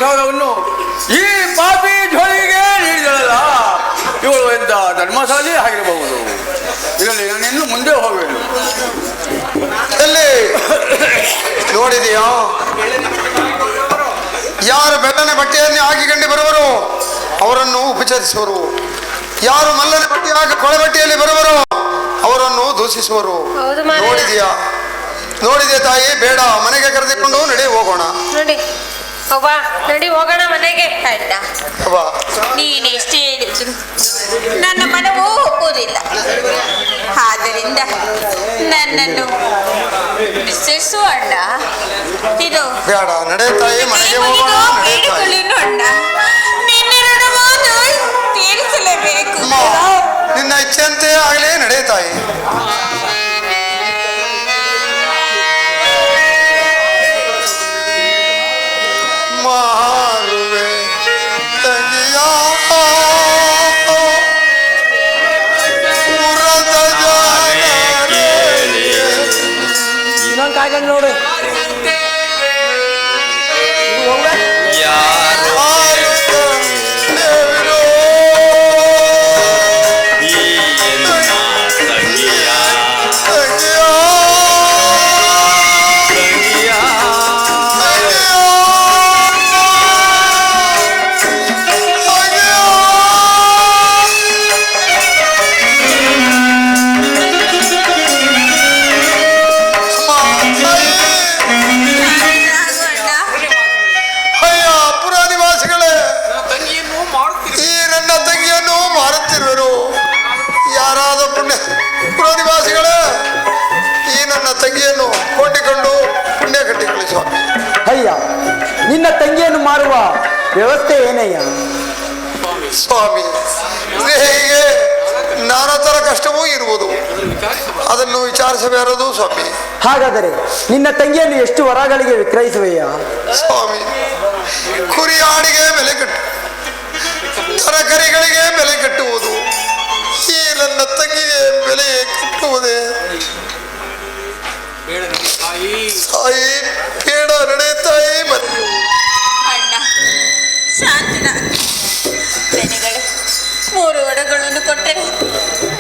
ಪ್ರಸಾದವನ್ನು ಈ ಪಾಪಿ ಜೋಳಿಗೆ ನೀಡಿದಳಲ್ಲ, ಇವಳು ಎಂತ ಧರ್ಮಶಾಲಿ ಆಗಿರಬಹುದು. ಇದರಲ್ಲಿ ನಾನು ಇನ್ನು ಮುಂದೆ ಹೋಗಬೇಕು. ಎಲ್ಲಿ ನೋಡಿದೆಯಾ? ಯಾರು ಬೆಳ್ಳನೆ ಬಟ್ಟೆಯನ್ನೇ ಹಾಕಿಕೊಂಡು ಬರುವರು ಅವರನ್ನು ಉಪಚರಿಸುವರು, ಯಾರು ಮಲ್ಲನೆ ಬಟ್ಟೆ ಕೊಳೆ ಬಟ್ಟೆಯಲ್ಲಿ ಬರುವರು ಅವರನ್ನು ದೂಷಿಸುವರು. ಹೌದು ಮಾರಾಯ. ನೋಡಿದೆ ತಾಯಿ, ಬೇಡ, ಮನೆಗೆ ಕರೆದುಕೊಂಡು ನಡಿ ಹೋಗೋಣ. ನೋಡಿ ಅವ್ವ, ನಡಿ ಹೋಗೋಣ ಮನೆಗೆ. ಅಣ್ಣ, ಅವ್ವ, ನೀನೆಷ್ಟೇ ಹೇಳಿದ್ರು ನನ್ನ ಮನವೂ ಒಪ್ಪುವುದಿಲ್ಲ. ಆದ್ದರಿಂದ ನನ್ನನ್ನು ವಿಶ್ವಸಿಸು ಅಣ್ಣ. ಇದು ಬೇಡ, ನಡೆ ತಾಯಿ, ಮನೆಗೆ ಹೋಗೋಣ. ನಡೆ ತಾಯಿ. ಬೇಡಿಕೊಳ್ಳುನು ಅಣ್ಣ, ನಿನ್ನ ಋಣವನ್ನು ತೀರಿಸಲೇಬೇಕು. ಅಮ್ಮ, ನಿನ್ನ ಇಚ್ಛೆಯಂತೆ ಆಗಲೇ ನಡೆ ತಾಯಿ. ಮಾರುವೆ ತಂಗಿಯ ಪುರದ ಜಾಗರೇ. ಇನ್ನೊಂದು ಕಾಯ್ಕೊಂಡು ನೋಡು. ಯಾರು ದೇವರು ಈ ಎನ್ನ ತಂಗಿಯ ತಂಗಿಯ ತಂಗಿಯ ತಂಗಿಯನ್ನು ಕೊಂಡಿಕೊಂಡು ಪುಣ್ಯ ಕಟ್ಟಿಕೊಳ್ಳಿ ಸ್ವಾಮಿ. ಅಯ್ಯ, ನಿನ್ನ ತಂಗಿಯನ್ನು ಮಾರುವ ವ್ಯವಸ್ಥೆ ಏನಯ್ಯ? ಸ್ವಾಮಿ, ಸ್ನೇಹಿಗೆ ನಾನಾ ಥರ ಕಷ್ಟವೂ ಇರುವುದು, ಅದನ್ನು ವಿಚಾರಿಸಬಾರದು ಸ್ವಾಮಿ. ಹಾಗಾದರೆ ನಿನ್ನ ತಂಗಿಯನ್ನು ಎಷ್ಟು ವರಗಳಿಗೆ ವಿಕ್ರಯಿಸುವೆಯ? ಸ್ವಾಮಿ, ಕುರಿ ಆಡಿಗೆ ಬೆಲೆ ಕಟ್ಟು, ತರಕಾರಿಗಳಿಗೆ ಬೆಲೆ ಕಟ್ಟುವುದು, ಈ ನನ್ನ ತಂಗಿಗೆ ಬೆಲೆ ಕಟ್ಟುವುದೇ? ತಾಯಿ, ಬೇಡ, ನಡೆ ತಾಯಿ. ಅಣ್ಣ, ಶಾಂತನಾಗಿ ಬೆನೆಗಳು 3 ಒಡಗಳನ್ನು ಕೊಟ್ಟರೆ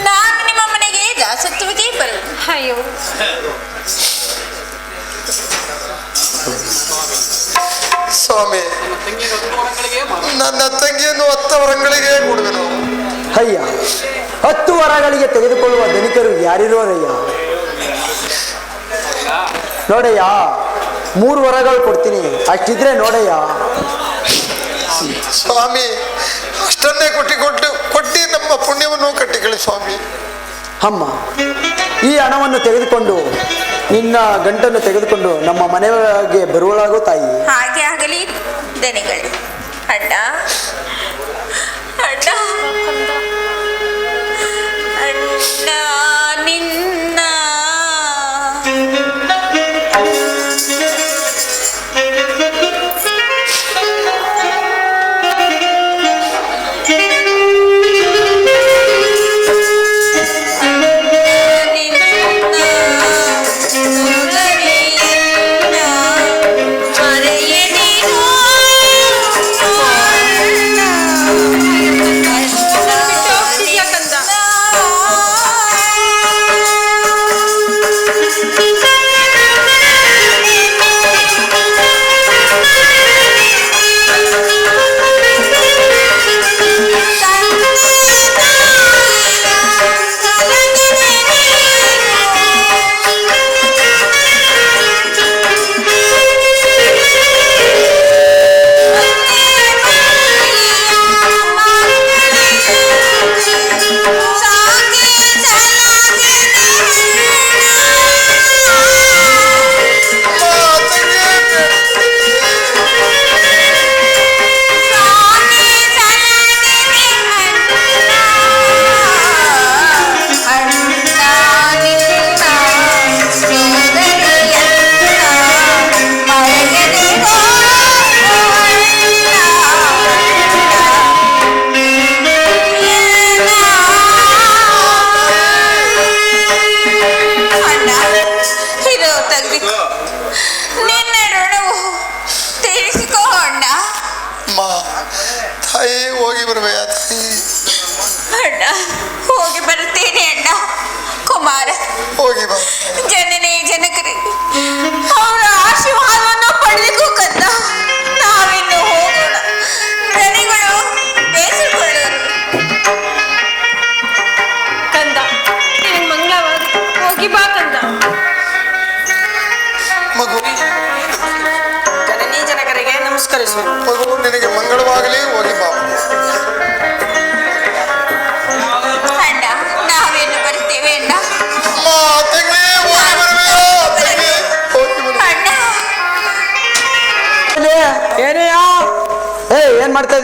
ನಾನು ನಿಮ್ಮ ಮನೆಗೆ ದಾಸತ್ವದೇ ಬರುವುದು. ಅಯ್ಯೋ, ಸ್ವಾಮಿ, ನನ್ನ ತಂಗಿಯನ್ನು 10 ವರಗಳಿಗೆ ಕೊಡುವೆನು. ಅಯ್ಯ, 10 ವರಗಳಿಗೆ ತೆಗೆದುಕೊಳ್ಳುವ ಧನಿಕರು ಯಾರಿರೋರಯ್ಯ? ನೋಡಯ್ಯ, 3 ವರಗಳು ಕೊಡ್ತೀನಿ, ಅಷ್ಟಿದ್ರೆ ನೋಡಯ್ಯ. ಸ್ವಾಮಿ, ಅಷ್ಟನ್ನೇ ಕೊಟ್ಟಿ ನಮ್ಮ ಪುಣ್ಯವನ್ನು ಕಟ್ಟಿಕೊಳ್ಳಿ ಸ್ವಾಮಿ. ಅಮ್ಮ, ಈ ಹಣವನ್ನು ತೆಗೆದುಕೊಂಡು ನಿನ್ನ ಗಂಟನ್ನು ತೆಗೆದುಕೊಂಡು ನಮ್ಮ ಮನೆಗೆ ಬರುವಳಾಗೋ ತಾಯಿ. ಹಾಗೆ ಆಗಲಿ ದನಿಗಳೇ. ಅಣ್ಣ, ಅಣ್ಣ, ಅಣ್ಣ, ನಿನ್ನ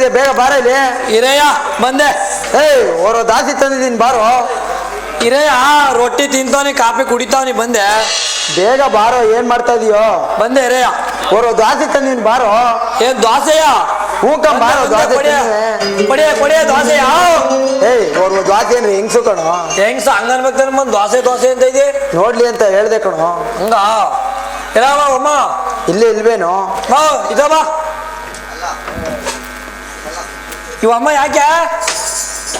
ಇದೆ, ಬೇಗ ಬಾರ ಇಲ್ಲಿ. ಇರಯ್ಯ ಬಂದೆ. ಏಯ್ ಓರೋ ದಾಸಿ ತಂದಿದ್ದೀನಿ ಬಾರೋ. ಇರಯ್ಯ ರೊಟ್ಟಿ ತಿಂತಾವನಿ, ಕಾಫಿ ಕುಡಿತಾವನಿ, ಬಂದೆ. ಬೇಗ ಬಾರೋ, ಏನ್ ಮಾಡ್ತಾ ಇದೀಯೋ? ಬಂದೆ ಇರಯ್ಯ. ಓರೋ ದಾಸಿ ತಂದಿದ್ದೀನಿ ಬಾರೋ. ಏನ್ ದೋಸೆಯ? ಹೂಕಂ ಬಾರೋ, ದ್ವಾಸೆ ಕೊಡಿಯ ದೋಸೆಯ? ಏಯ್ ಓರ್ವ ದ್ವಾಸೆ ಏನ್ರಿ ಹೆಂಗ್ಸು ಕಣೋ. ಹೆಂಗ್ಸ ಹಂಗನ್ಬೇಕು ಬಂದ್ ದೋಸೆ ದೋಸೆ ಅಂತ ಇದೆ. ನೋಡ್ಲಿ ಅಂತ ಹೇಳ್ದೆ ಕಣೋ. ಹಂಗ ಇರಾವ ಅಮ್ಮ ಇಲ್ಲೇ ಇಲ್ವೇನೋ? ಬಾ ಇದ ಬಾ. ಇವಮ್ಮ ಯಾಕೆ?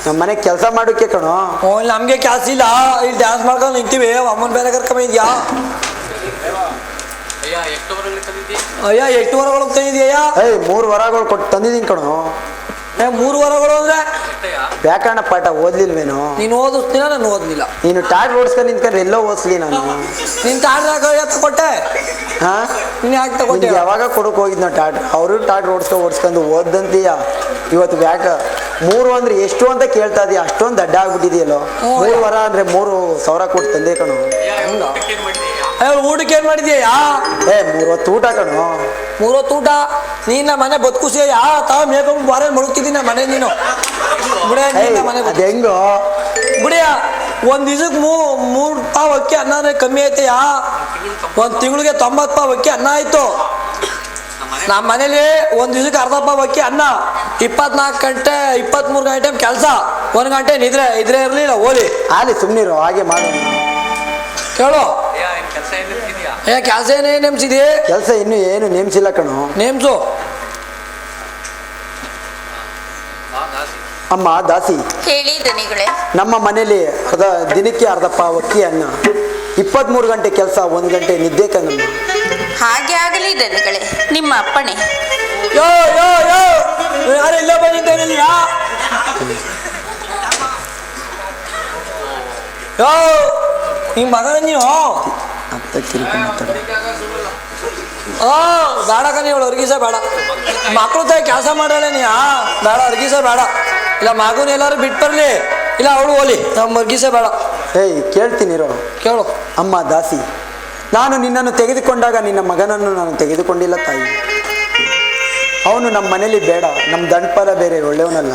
ನಮ್ಮ ಮನೆಗೆ ಕೆಲಸ ಮಾಡೋಕೆ ಕಣೋ. ಓ ಇಲ್ಲಿ ನಮ್ಗೆ ಕ್ಯಾಸ್ ಇಲ್ಲ, ಇಲ್ಲಿ ಡ್ಯಾನ್ಸ್ ಮಾಡ್ಕೊಂಡು ನಿಂತೀವಿ. ಅಮ್ಮನ ಬೇರೆ ಕರ್ಕೊಂಬಂದ್ಯಾ? ಅಯ್ಯ ಎಷ್ಟು ವರಗಳು ತಂದಿದ್ಯಯ್ಯ? ಏಯ್ 3 ವರಗಳು ಕೊಟ್ಟು ತಂದಿದ್ದೀನಿ ಕಣೋ. 3 ವರಗಳು ಅಂದ್ರೆ ವ್ಯಾಕರಣ ಪಾಠ ಓದ್ಲಿಲ್ವೇನೋ? ನೀನು ಓದಿಸ್ತೀನ, ನಾನು ಓದ್ಲಿಲ್ಲ. ನೀನು ಟಾಟ್ ಓಡಿಸ್ಕೊಂಡು ನಿಂತ್ಕೊಂಡ್ರೆ ಎಲ್ಲೋ ಓದಿಸ್ಲಿ ನಾನು. ನಿನ್ ಟಾಡ್ರಾಗ ತಗೊಟ್ಟೆ? ಹಾ, ನೀನ್ ಯಾಕೆ ತಗೊಟ್ಟೆ? ಯಾವಾಗ ಕೊಡಕ್ ಹೋಗಿದ್ ನಾವು ಟಾಟ್, ಅವರು ಟಾಟ್ ಓಡಿಸ್ಕೊಂಡು ಓದಂತೀಯ. ಇವತ್ತು 3 ಅಂದ್ರೆ ಎಷ್ಟು ಅಂತ ಕೇಳ್ತಾ ಇದೀಯ, ಅಷ್ಟೊಂದು ದಡ್ಡ ಆಗ್ಬಿಟ್ಟಿದೆಯಲ್ಲೋ. 3 ವರ ಅಂದ್ರೆ 3,000 ಕೊಟ್ಟು ತಂದೆ ಕಣೋ. ಊಟಕ್ಕೆ ಏನ್ ಮಾಡಿದ್ಯಾ? 3 ಹೊತ್ತು ಊಟ ಕಣೋ. 3 ಹೊತ್ತು ಊಟ? ನೀನ್ ಮನೆ ಬದುಕುಸಿಯ ತಾವ ಮೇಕೊಂಡು ಬಾರ ಮಡುಕ್ತಿದ್ದೀನಿ ಮನೆ. ನೀನು ಬಿಡ ಮನೆ ಅದ್ ಹೆಂಗೋ ಬಿಡಿಯ. ಒಂದ್ ದಿವಸಕ್ಕೆ 3 ಪಾವ್ ಅಕ್ಕಿ ಅನ್ನನೇ ಕಮ್ಮಿ ಐತೆಯಾ? ಒಂದ್ ತಿಂಗಳಿಗೆ 90 ಪಾವ್ ಅಕ್ಕಿ ಅನ್ನ ಆಯ್ತು. ನಮ್ಮ ಮನೇಲಿ ಒಂದ್ ದಿವಸಕ್ಕೆ ಅರ್ಧ ಪಾವ್ ಅಕ್ಕಿ ಅನ್ನ, 24 ಗಂಟೆ 23 ಗಂಟೆ ಕೆಲಸ, 1 ಗಂಟೆ ನಿದ್ರೆ ಇರ್ಲಿಲ್ಲ. ಓಲಿ ಅಲ್ಲಿ ಸುಮ್ನಿರು, ಹಾಗೆ ಮಾಡು. ಕೇಳು ಕೆಲಸ ಏನೇ ನೇಮ್ಸಿದೆ? ಕೆಲಸ ಇನ್ನು ಏನು ನೇಮ್ಸಿಲ್ಲ ಕಣೋ. ನೇಮ್ಸು. ಅಮ್ಮ ದಾಸಿ, ಹೇಳಿ ದನಿಗಳೇ. ನಮ್ಮ ಮನೇಲಿ ದಿನಕ್ಕೆ ಅರ್ಧ ಪಾವ್ ಅಕ್ಕಿ ಅನ್ನ, 23 ಗಂಟೆ ಕೆಲಸ, 1 ಗಂಟೆ ನಿದ್ದೆ ಕಣಮ್ಮ. ಹಾಗೆ ಆಗಲಿ ದನಿಗಳೇ, ನಿಮ್ಮ ಅಪ್ಪಣೆ. ಯೋ ಯೋ ಯೋ ಯಾರು ಇಲ್ಲ ಬಂದಿದ್ದೇನೆಯಾ? ಯೋ ನಿಮ್ಮ ಮಗನ ನೀವು ಅಂತ ಕಿರಿಕಿರಿ ಮಾತಾಡ. ಬೇಡ ಕಣಿ, ಇವಳು ಅರ್ಗಿಸ ಬೇಡ. ಮಕ್ಳು ತಾಯಿ ಕೆಲಸ ಮಾಡಲ್ಲ ನೀ ಬೇಡ, ಅರ್ಗಿಸ ಬೇಡ. ಇಲ್ಲ ಮಗುನ ಎಲ್ಲಾರು ಬಿಟ್ಟು ಬರ್ಲಿ, ಇಲ್ಲ ಅವಳು ಹೋಲಿ, ನಮ್ಮ ಅರ್ಗಿಸ ಬೇಡ. ಏಯ್ ಕೇಳ್ತೀನಿರೋ. ಕೇಳು. ಅಮ್ಮ ದಾಸಿ, ನಾನು ನಿನ್ನನ್ನು ತೆಗೆದುಕೊಂಡಾಗ ನಿನ್ನ ಮಗನನ್ನು ನಾನು ತೆಗೆದುಕೊಂಡಿಲ್ಲ ತಾಯಿ. ಅವನು ನಮ್ಮ ಮನೇಲಿ ಬೇಡ, ನಮ್ಮ ದಂಡಪಾಲ ಬೇರೆ ಒಳ್ಳೆಯವನಲ್ಲ.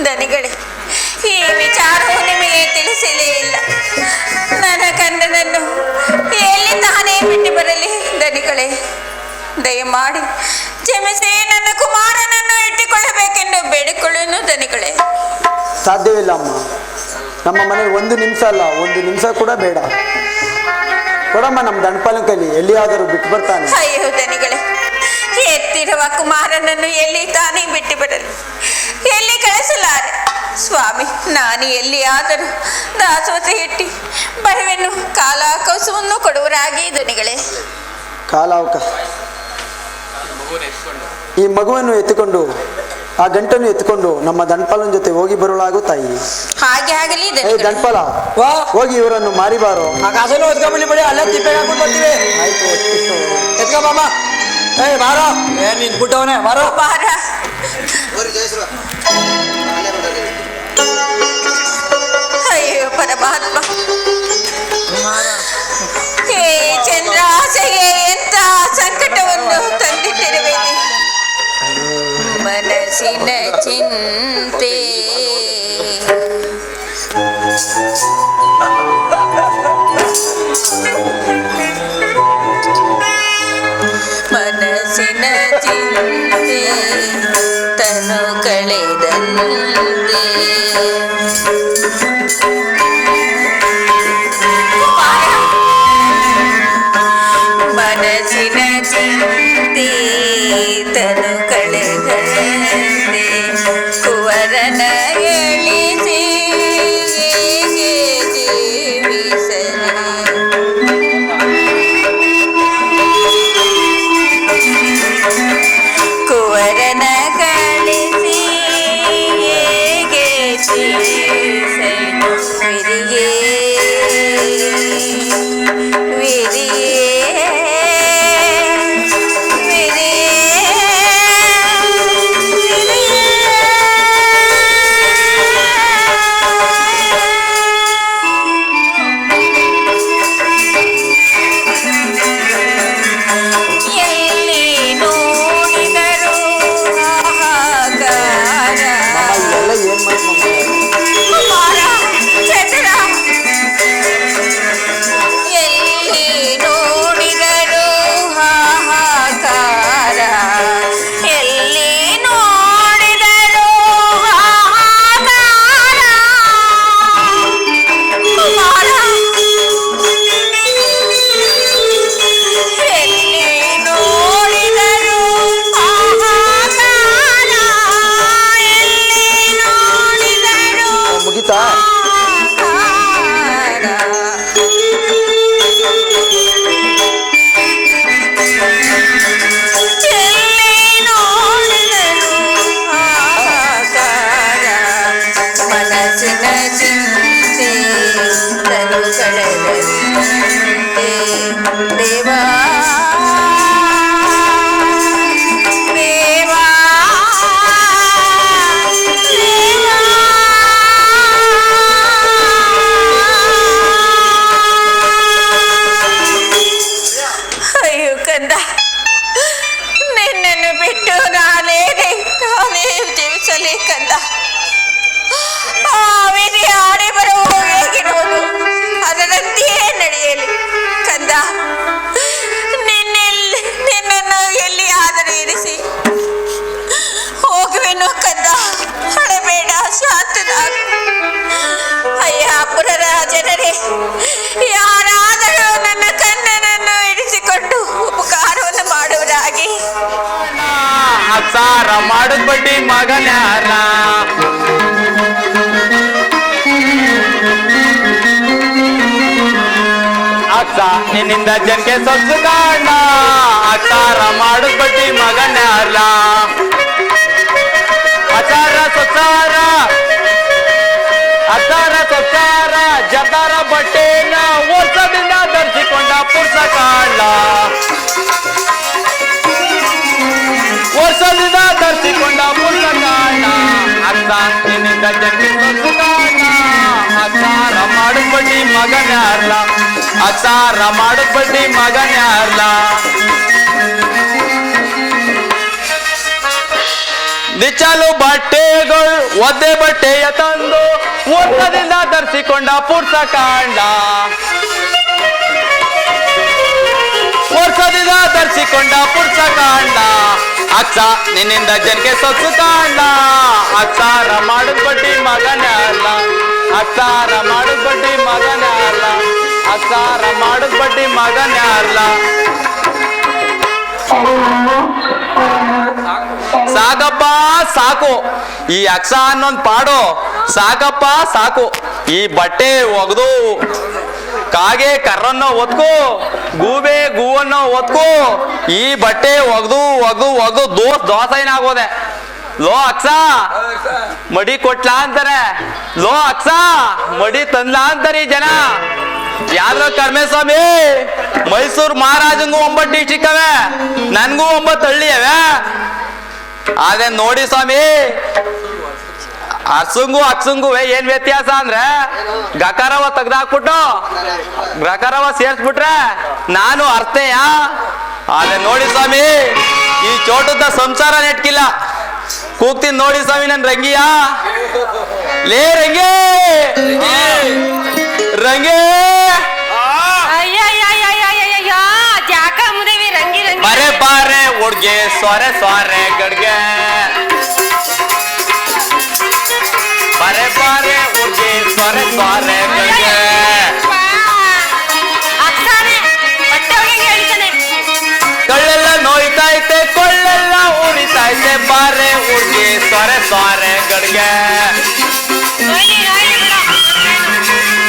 ದನಿಗಳೇ, ಈ ವಿಚಾರವು ನಿಮಗೆ ತಿಳಿಸಲೇ ಇಲ್ಲ. ನನ್ನ ಗಂಡನನ್ನು ಎಲ್ಲಿ ತಾನೇ ಬಿಟ್ಟು ಬರಲಿ ದನಿಗಳೇ. ದಯಮಾಡಿ ಕ್ಷಮಿಸಿ, ನನ್ನ ಕುಮಾರನನ್ನು ಇಟ್ಟುಕೊಳ್ಳಬೇಕೆಂದು ಬೇಡಿಕೊಳ್ಳುನು ದನಿಗಳೇ. ಸಾಧ್ಯವಿಲ್ಲ ಅಮ್ಮ, ನಮ್ಮ ಮನೇಲಿ 1 ನಿಮಿಷ ಅಲ್ಲ, 1 ನಿಮಿಷ ಕೂಡ ಬೇಡ. ಕೊಡಮ್ಮ ನಮ್ಮ ದಂಡಪಾಲನ ಕೈಲಿ, ಎಲ್ಲಿಯಾದರೂ ಬಿಟ್ಟು ಬರ್ತಾನೆ. ಅಯ್ಯೋ ದನಿಗಳೇ, ಎತ್ತಿರುವ ಕುಮಾರನನ್ನು ಎಲ್ಲಿ ತಾನೇ ಬಿಟ್ಟು ಬರಲಿ, ಎಲ್ಲಿ ಕಳಿಸಲಾರೆ ಸ್ವಾಮಿ. ನಾನು ಎಲ್ಲಿಯಾದರೂ ದಾಸೋತೆ ಇಟ್ಟಿ ಬರುವೆನು, ಕಾಲಾವಕಾಶವನ್ನು ಕೊಡುವರಾಗಿ ದನಿಗಳೇ. ಕಾಲಾವಕಾಶ. ಈ ಮಗುವನ್ನು ಎತ್ತುಕೊಂಡು, ಆ ಗಂಟನ್ನು ಎತ್ತುಕೊಂಡು ನಮ್ಮ ದಂಡಪಾಲನ ಜೊತೆ ಹೋಗಿ ಬರಲಾಗು ತಾಯಿ. ಹಾಗೆ ಆಗಲಿ ಏ ದಂಡಪಾಲ, ಹೋಗಿ ಇವರನ್ನು ಮಾರಿಬಾರೋ. ಆ ಕಾಸನ್ನು ಎತ್ಕೊಂಡ್ಬಿಡಿ, ಬಿಡಿ ಅಲ್ಲೇ ತಿಪ್ಪೆ ಹಾಕೊಂಡು ಬರ್ತೀವಿ. ಆಯ್ತು, ಎತ್ಕೊ ಬಾಮ. ಏಯ್ ಬಾರೋ, ನೀನ್ ಬಿಟ್ಟವನೇ ಬಾರೋ. ಬಾರ. ಅಯ್ಯೋ ಪರಮಾತ್ಮ, ಹೇ ಚಂದ್ರಾಸೆಗೆ ಎಂತ ಸಂಕಟವನ್ನು ತಂದಿಟ್ಟಿರುವೆ. ಮನಸ್ಸಿನ ಚಿಂತೆ ಮನಸ್ಸಿನ ಚಿಂತೆ ತನು ಕಳೆದಂತೆ. ಮನಸ್ಸಿನ ಚಿಂತೆ ತನು ಕಳೆದಂತೆ, ಕುವರನ ಎಳಿಸಿ ಜೀವಿಸನೆ. ಕುವರನ ಕಳಿಸಿ ಯಾರಾದರೂ ನನ್ನ ಕಣ್ಣನನ್ನು ಇರಿಸಿಕೊಂಡು ಉಪಕಾರವನ್ನು ಮಾಡುವರಾಗಿ. ಅಕ್ಸಾರ ಮಾಡುದ್ ಬಡ್ಡಿ ಮಗನ್ಯಾರ ಅಕ್ಸ ನಿನ್ನಿಂದ ಜನಕ್ಕೆ ಸೊತ್ತು ಕಾಣ ಅಕ್ಸಾರ ಮಾಡುದ್ ಬಡ್ಡಿ ಮಗನ್ಯಾರ ಅಚಾರ ಸೊಚ್ಚಾರ ಅಚಾರ ಸೊಚ್ಚಾರ ಜತಾರ ಬಟ್ಟೆನ ವರ್ಷದಿಂದ ಧರಿಸಿಕೊಂಡ ಪುರುಷ ಕಾಣ ವರ್ಷದಿಂದ ಧರಿಸಿಕೊಂಡ ಪುರುಷ ಕಾಣ ಅಕ್ಕ ನಿನ್ನಿಂದ ಜನಕ್ಕೆ ಸೊತ್ತು ಕಾಣ ಅಚಾರ ಮಾಡುದ್ ಬಡ್ಡಿ ಮಗನ್ಯಾರ್ಲ ಅಚಾರ ಮಾಡುದ್ ಬಡ್ಡಿ ಮಗನ್ಯಾರ್ಲ ನಿಚ್ಚಲು ಬಟ್ಟೆಗಳು ಒದ್ದೆ ಬಟ್ಟೆಯ ತಂದು ವರ್ಷದಿಂದ ಧರಿಸಿಕೊಂಡ ಪುರುಷ ಕಾಂಡ ವರ್ಷದಿಂದ ಧರಿಸಿಕೊಂಡ ಪುರುಷ ಕಾಂಡ ಅಚ್ಚ ನಿನ್ನಿಂದ ಜನಕ್ಕೆ ಸೊತ್ತು ಕಾಂಡ ಅಚ್ಚಾರ ಮಾಡುದ್ ಬಡ್ಡಿ ಮಗನೇ ಅಲ್ಲ ಅಚ್ಚಾರ ಮಾಡುದ್ ಬಡ್ಡಿ ಮಗನೇ ಅಲ್ಲ ಅಚ್ಚಾರ ಮಾಡುದ್ ಬಡ್ಡಿ ಮಗನೇ ಅಲ್ಲ ಸಾಕಪ್ಪ ಸಾಕು ಈ ಅಕ್ಷ ಅನ್ನೊಂದ್ ಪಾಡು ಸಾಕಪ್ಪ ಸಾಕು ಈ ಬಟ್ಟೆ ಒಗ್ದು ಕಾಗೆ ಕರ್ರನ್ನೋ ಒತ್ಕೋ ಗೂಬೆ ಗೂವನ್ನೋ ಒತ್ಕೋ ಈ ಬಟ್ಟೆ ಒಗ್ದು ಒಗ್ದು ಒಗ್ದು ದೋಸೆ ಏನಾಗೋದೆ ಲೋ ಅಕ್ಸ ಮಡಿ ಕೊಟ್ಲಾ ಅಂತಾರೆ ಲೋ ಅಕ್ಸ ಮಡಿ ತಂದ್ಲಾ ಅಂತಾರೆ ಈ ಜನ ಯಾವ್ದ್ರ ಕರ್ಮೆ ಸ್ವಾಮಿ ಮೈಸೂರು ಮಹಾರಾಜಂಗೂ 9 ಡಿಸ್ಟಿಕ್ ಅವೆ ನನ್ಗೂ 9 ಹಳ್ಳಿ ಅವೆ ಅದೇ ನೋಡಿ ಸ್ವಾಮಿ ಅರ್ಸಂಗು ಅಕ್ಸಂಗು ಏನ್ ವ್ಯತ್ಯಾಸ ಅಂದ್ರೆ ಗಕಾರವ ತೆಗ್ದಾಕ್ಬಿಟ್ಟು ಗಕಾರವ ಸೇರ್ಸ್ಬಿಟ್ರೆ ನಾನು ಅರ್ಥೆಯ ಅದೇ ನೋಡಿ ಸ್ವಾಮಿ ಈ ಚೋಟದ ಸಂಸಾರ ನೆಟ್ಕಿಲ್ಲ ಕೂಗ್ತೀನಿ ನೋಡಿ ಸ್ವಾಮಿ ನನ್ ರಂಗಿಯ ಲೇ ರಂಗೇ ರಂಗೇ ಬರೆ ಬಾರೆ ಹುಡ್ಗೆ ಸೊರೆ ಸೊರೆ ಗಡ್ಗೆ ಬರೆ ಬಾರೆ ಹುಡ್ಗೆ ಸೊರೆ ಸೊರೆ ಗಡ್ಗೆ ಕಳ್ಳೆಲ್ಲ ನೋಯ್ತೈತೆ ಕೊಳ್ಳೆಲ್ಲ ಉರಿತೈತೆ ಬಾರೆ ಹುಡ್ಗೆ ಸೊರೆ ಸೊರೆ ಗಡ್ಗೆ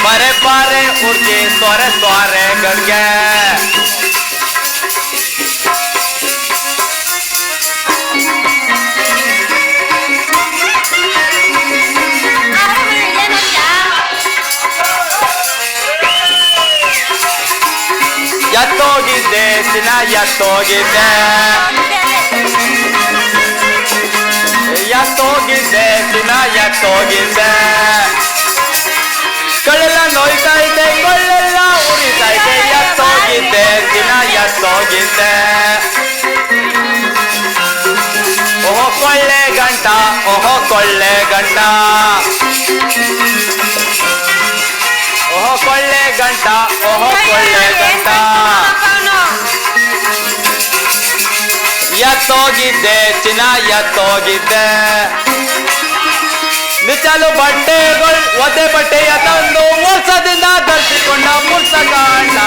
ಬರೆ ಬಾರೆ ಹುಡ್ಗೆ ಸೊರೆ ಸೊರೆ ಗಡ್ಗೆ ಎತ್ತೋಗಿದ್ದೆ ದಿನ ಎತ್ತೋಗಿದ್ದೆ ಎತ್ತೋಗಿದ್ದೆ ದಿನ ಎತ್ತೋಗಿದ್ದೆ ಕಳ್ಳೆಲ್ಲ ನೋಯ್ತೈತೆ ಕೊಳ್ಳೆಲ್ಲ ಉರಿತೈತೆ ಎತ್ತೋಗಿದ್ದೆ ದಿನ ಎತ್ತೋಗಿದ್ದೆ ಓಹೋ ಕೊಳ್ಳೆ ಗಂಟ ಓಹೋ ಕೊಳ್ಳೆ ಗಂಟ ಓಹೋ ಕೊಳ್ಳೆ ಗಂಟ ಓಹೋ ಕೊಳ್ಳೆ ಗಂಟ ಎತ್ತೋಗಿದ್ದೆ ಚಿನ್ನ ಎತ್ತೋಗಿದ್ದೆ ನಿಚ್ಚಲು ಬಟ್ಟೆಗಳು ಒದ್ದೆ ಬಟ್ಟೆಯ ತಂದು ವರ್ಷದಿಂದ ಧರಿಸಿಕೊಂಡ ಪುರುಷ ಕಾಂಡ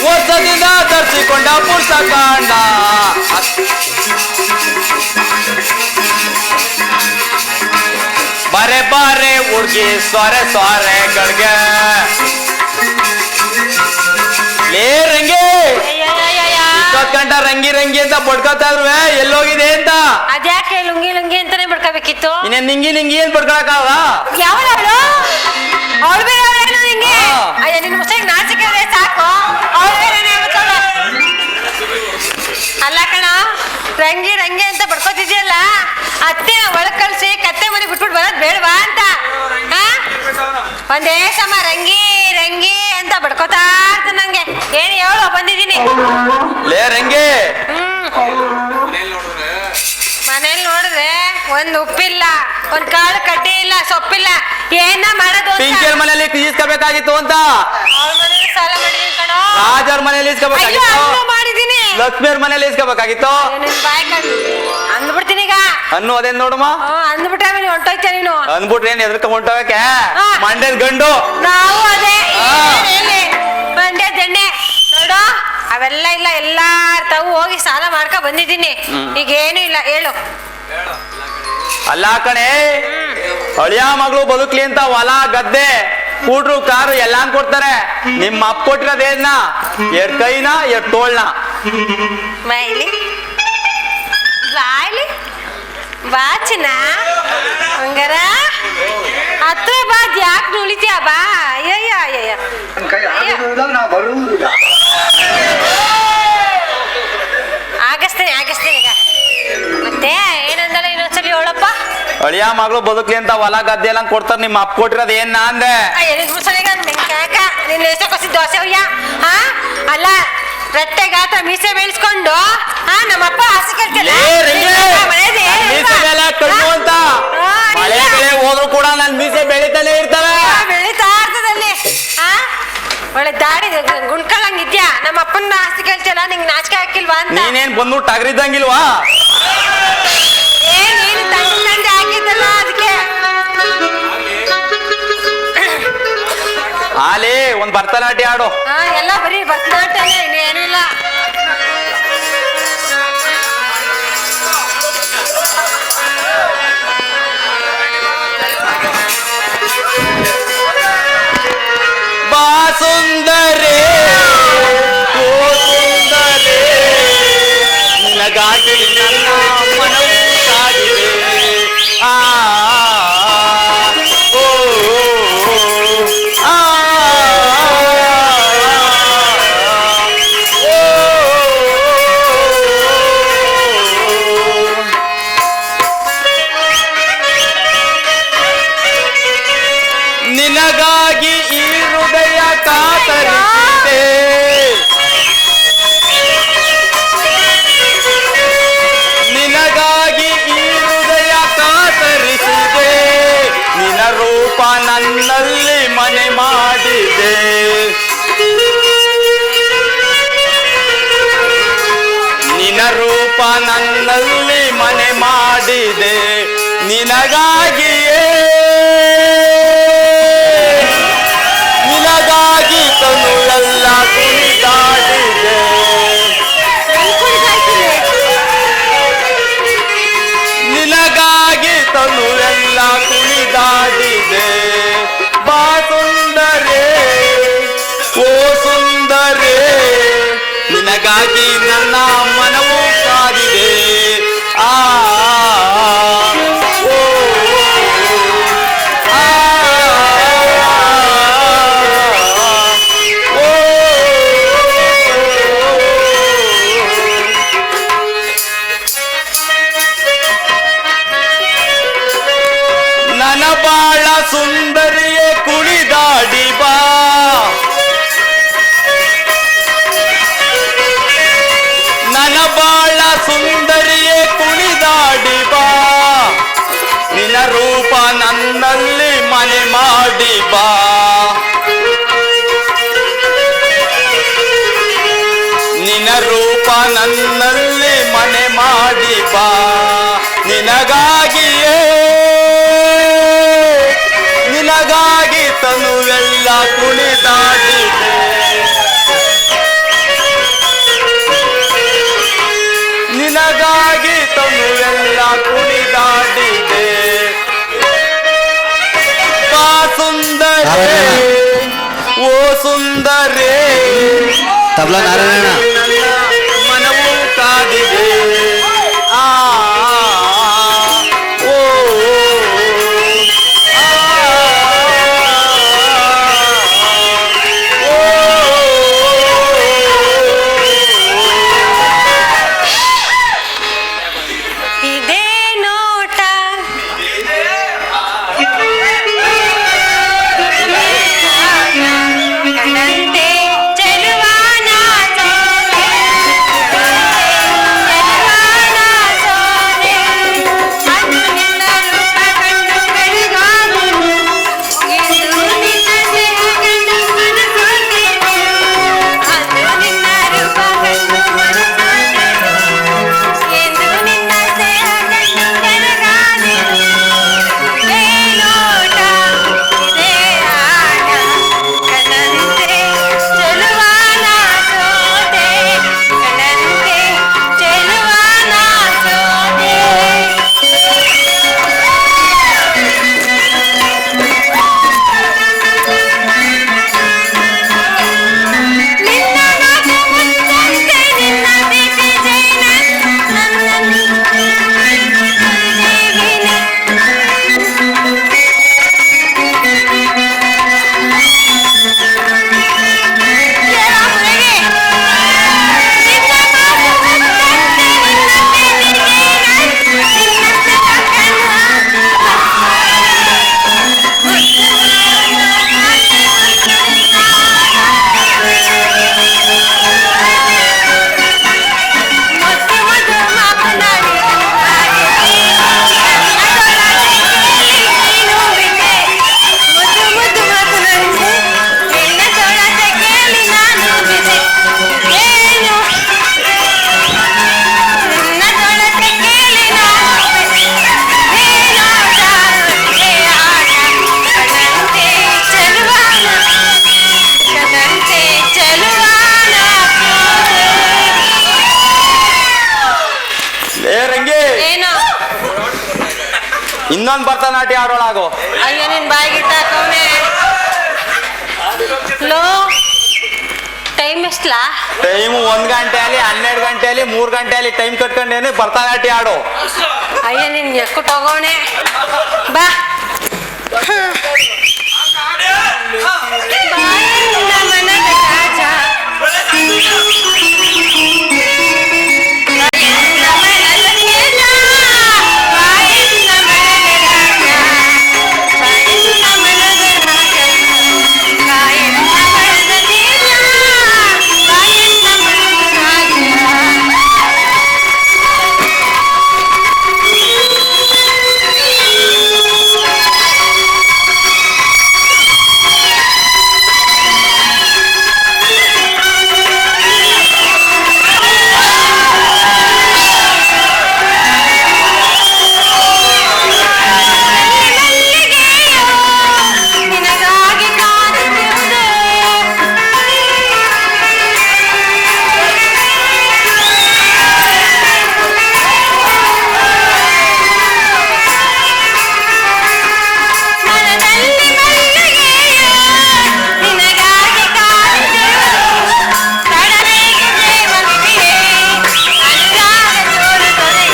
ವರ್ಷದಿಂದ ಧರಿಸಿಕೊಂಡ ಪುರುಷ ಕಾಂಡ ಬರೆ ಬಾರೆ ಹುಡ್ಗಿ ಸೊರೆ ಸೊರೆ ಗಡ್ಗೆ ಲೇ ರಂಗಿ ಗಂಟ ರಂಗಿ ರಂಗಿ ಅಂತ ಬಡ್ಕೋತಾ ಇದ್ರುವೆ ಎಲ್ಲೋಗಿದೆ ಅಂತ ಅದ್ಯಾಕೆ ಲುಂಗಿ ಲುಂಗಿ ಅಂತಾನೆ ಬಡ್ಕೋಬೇಕಿತ್ತು ಇನ್ನೇನ್ ನಿಂಗಿ ನಿಂಗಿ ಏನ್ ಬಡ್ಕೊಳಕಾಗ ಯಾವಳು ಅವಳು ಬೇರೆ ನಿಂಗೆ ಅಯ್ಯ ನಿನ್ ಮುಷ್ಟಿಗೆ ನಾಚಿಕೆ ಸಾಕು ಅವಳು ಬೇರೆ ಅಲ್ಲ ಕಣ ರಂಗಿ ರಂಗಿ ಅಂತ ಬಡ್ಕೋತಿದ್ಯಲ್ಲ ಅತ್ತೆ ಒಳಗ್ ಕಳ್ಸಿ ಕತ್ತೆ ಮನೆ ಬಿಟ್ಬಿಟ್ಟು ಬರೋದ್ ಬೇಡವಾ ಅಂತ ಒಂದೇ ಸಮ ರಂಗಿ ರಂಗಿ ಅಂತ ಬಡ್ಕೋತಾ ಇರ್ತ ನಂಗೆ ಏನ್ ಹೇಳು ಬಂದಿದ್ದೀನಿ ಲೇ ರಂಗಿ ಮನೇಲಿ ನೋಡಿದ್ರೆ ಒಂದ್ ಉಪ್ಪಿಲ್ಲ ಒಂದ್ ಕಾಳು ಕಡ್ಡಿ ಇಲ್ಲ ಸೊಪ್ಪಿಲ್ಲ ಏನ ಮಾಡೋದು ಪಿಂಕಿಯರ್ ಮನೇಲಿ ಈಸ್ಕೋಬೇಕಾಗಿತ್ತು ಅಂತ ಅವ್ರ ಮನೇಲಿ ಸಾಲ ಮಾಡಿದೀನಿ ಕಣೋ ರಾಜರ ಮನೇಲಿ ಈಸ್ಕೋಬೇಕಾಗಿತ್ತು ಮಾಡಿದೀನಿ ಲಕ್ಷ್ಮಿಯವ್ರ ಮನೇಲಿ ಇಸ್ಕೋಬೇಕಾಗಿತ್ತು. ನಿನ್ ಬಾಯ್ ಕಣ್ಣು ಅಂದ್ಬಿಡ್ತೀನಿ ಈಗ. ಅನ್ನು ಅದೇನ್ ನೋಡಮ್ಮ. ಅಂದ್ಬಿಟ್ರೆ ಆಮೇಲೆ ಹೊಂಟೋಯ್ತೆ ನೀನು. ಅಂದ್ಬಿಟ್ರೆ ಏನ್ ಎದ್ರಕ ಹೊಂಟೋಗಕ್ಕೆ ಮಂಡ್ಯದ ಗಂಡು. ನಾವು ಅದೇ ಮಂಡ್ಯ ಜಣ್ಣೆ ನೋಡು ಅವೆಲ್ಲ ಇಲ್ಲ. ಎಲ್ಲಾರ್ ತಾವು ಹೋಗಿ ಸಾಲ ಮಾಡ್ಕೊ ಬಂದಿದ್ದೀನಿ. ಈಗೇನು ಇಲ್ಲ ಹೇಳು. ಅಲ್ಲ ಕಣೆ, ಅಳಿಯ ಮಗಳು ಬದುಕ್ಲಿ ಅಂತ ಹೊಲ ಗದ್ದೆ ಕೂಟ್ರು ಕಾರು ಎಲ್ಲ ಕೊಡ್ತಾರೆ. ನಿಮ್ಮ ಅಪ್ಪ ಕೊಟ್ಟಿರೋದೇನ ಎರಡ್ ಕೈನ ಎರಡ್ ತೋಳ್ನ. ಬಾಯ್ಲಿ ಬಾಯ್ಲಿ ಬಾಚಿನ ಹಂಗಾರ ಹತ್ರ ಬಾದ್ ಯಾಕೆ ನುಳಿತೀಯ ಬಾ. ಅಯ್ಯಯ್ಯ ಅಯ್ಯಯ್ಯ ಆಗಸ್ತೇನೆ ಈಗ. ಮತ್ತೆ ಏನಂದಲ್ಲ ಇನ್ನೊಂದ್ಸಲಿ ಹೇಳಪ್ಪ. ಅಳಿಯ ಮಗಳು ಬದುಕ್ಲಿ ಅಂತ ಹೊಲ ಗದ್ದೆ ಎಲ್ಲ ಕೊಡ್ತಾರೆ. ನಿಮ್ಮ ಅಪ್ಪ ಕೊಟ್ಟಿರೋದ್ ಏನ ಅಂದೆ. ನಿನ್ನ ಎಷ್ಟೋ ಕಸಿ ದೋಸೆ ಹುಯ್ಯ. ಅಲ್ಲ ರಟ್ಟೆ ಗಾತ್ರ ಮೀಸೆ ಬೆಳೆಸ್ಕೊಂಡು ನಮ್ಮಪ್ಪ ಹಸಿ ಕಲ್ತಿಲ್ಲ ಹೋದ್ರು ಕೂಡ ನನ್ ಮೀಸೆ ಬೆಳಿತಾನೆ ಇರ್ತವೆ. ಬೆಳಿತಾ ಇರ್ತದಲ್ಲಿ ಒಳ್ಳೆ ದಾಡಿ ಗುಂಡ್ಕಳಂಗಿದ್ಯಾ. ನಮ್ಮ ಅಪ್ಪನ ಆಸ್ತಿ ಕೇಳ್ತಿಲ್ಲ, ನಿಂಗೆ ನಾಚಿಕೆ ಹಾಕಿಲ್ವಾ ಅಂತ. ನೀನೇನ್ ಬಂದು ಟಗರಿದ್ದಂಗಿಲ್ವಾ? ನೀನು ತಂದೆ ಹಾಕಿದ್ದಲ್ಲ ಅದಕ್ಕೆ. ಆಲೇ ಒಂದ್ ಭರತನಾಟ್ಯ ಆಡು. ಎಲ್ಲ ಬರೀ ಭರತನಾಟ್ಯನೇ, ಇನ್ನೇನು ಇಲ್ಲ. ಬಾ ಸುಂದರೇ ಓ ಸುಂದರೇ ನಿನಗಾಗಿ ನನ್ನ ಮನವು ಕಾಡಿದೆ. ಓ ನಿನಗಾಗಿ ಈ ಹೃದಯ ಕಾತರಿಸಿದೆ. ನಿನಗಾಗಿ ಈ ಹೃದಯ ಕಾತರಿಸಿದೆ. ನಿನ್ನ ರೂಪ ನನ್ನಲ್ಲಿ ಮನೆ ಮಾಡಿದೆ. ನಿನ್ನ ರೂಪ ನನ್ನಲ್ಲಿ ಮನೆ ಮಾಡಿದೆ. ನಿನಗಾಗಿಯೇ ನಿನಗಾಗಿ ತನು ಎಲ್ಲ ಕುಣಿದಾಡಿದೆ. ನಿನಗಾಗಿ ತನು ಎಲ್ಲ ಕುಣಿದಾಡಿದೆ. ಬಾ ಸುಂದರೇ ಓ ಸುಂದರೇ ನಿನಗಾಗಿ ನನ್ನ ಮನವು ಕಾದಿದೆ. ನನ್ನ ಬಾಳ ಸುಂದರಿಯೇ ಕುಣಿದಾಡಿ ಬಾ. ನನ್ನ ಬಾಳ ಸುಂದರಿಯೇ ಕುಣಿದಾಡಿ ಬಾ. ನಿನ್ನ ರೂಪ ನನ್ನಲ್ಲಿ ಮನೆ ಮಾಡಿ ಬಾ. ನಿನ್ನ ರೂಪ ನನ್ನಲ್ಲಿ ಮನೆ ಮಾಡಿ ಬಾ. ನಿನಗಾಗಿಯೇ ನಿನಗಾಗಿ ತನುವೆಲ್ಲ ಕುಣಿದಾಡಿದೆ. ನಿನಗಾಗಿ ತನುವೆಲ್ಲ ಕುಣಿದಾಡಿದೆ. ಬಾ ಸುಂದರೇ ಓ ಸುಂದರೇ ಮನವು ಕಾದಿದೆ. ಇದೇ ನೋಟ ಕಣ್ಣಂತೆ ಚೆಲುವಾನ ಇನ್ನೊಂದು ಭರತನಾಟ್ಯ ಆಡೋಳಾಗೋ. ಅಯ್ಯೋ ನಿನ್ ಬಾಯಿಗಿಟ್ಟ ಹಾಕವ್ನೆ. ಲೋ ಟೈಮ್ ಎಷ್ಟಲಾ? ಟೈಮು 1 ಗಂಟೆಯಲ್ಲಿ 12 ಗಂಟೆಯಲ್ಲಿ 3 ಗಂಟೆಯಲ್ಲಿ ಟೈಮ್ ಕಟ್ಕೊಂಡೇನೆ ಭರತನಾಟ್ಯ ಆಡೋ. ಅಯ್ಯ ನಿನ್ ಎಕ್ಕುಟ್ ಹೋಗೋಣೆ ಬಾ. ಬಾಯನ್ನ ಮನದ ರಾಜ ಬಾಯನ್ನ ಮನದ ತೇಜ ಬಾಯನ್ನ ಮನದ ರಾಜ ಬಾಯನ್ನ ಮನದ ರಾಜ ಬಾಯನ್ನ ಮನದ ತೇಜ ಬಾಯನ್ನ ಮನದ ರಾಜ. ನಿನಗಾಗಿ ಕಾದಿರುವುದೇ ಮನದಲ್ಲಿ ಮಲ್ಲಿಗೆಯೋ ನಿನಗಾಗಿ ಕಾದಿರುವುದು ತಡಬೇಗೆ ಪ್ರೇಮವಿದೆಯೇ ಅನುರಾಗ ತೋರುತ್ತದೆ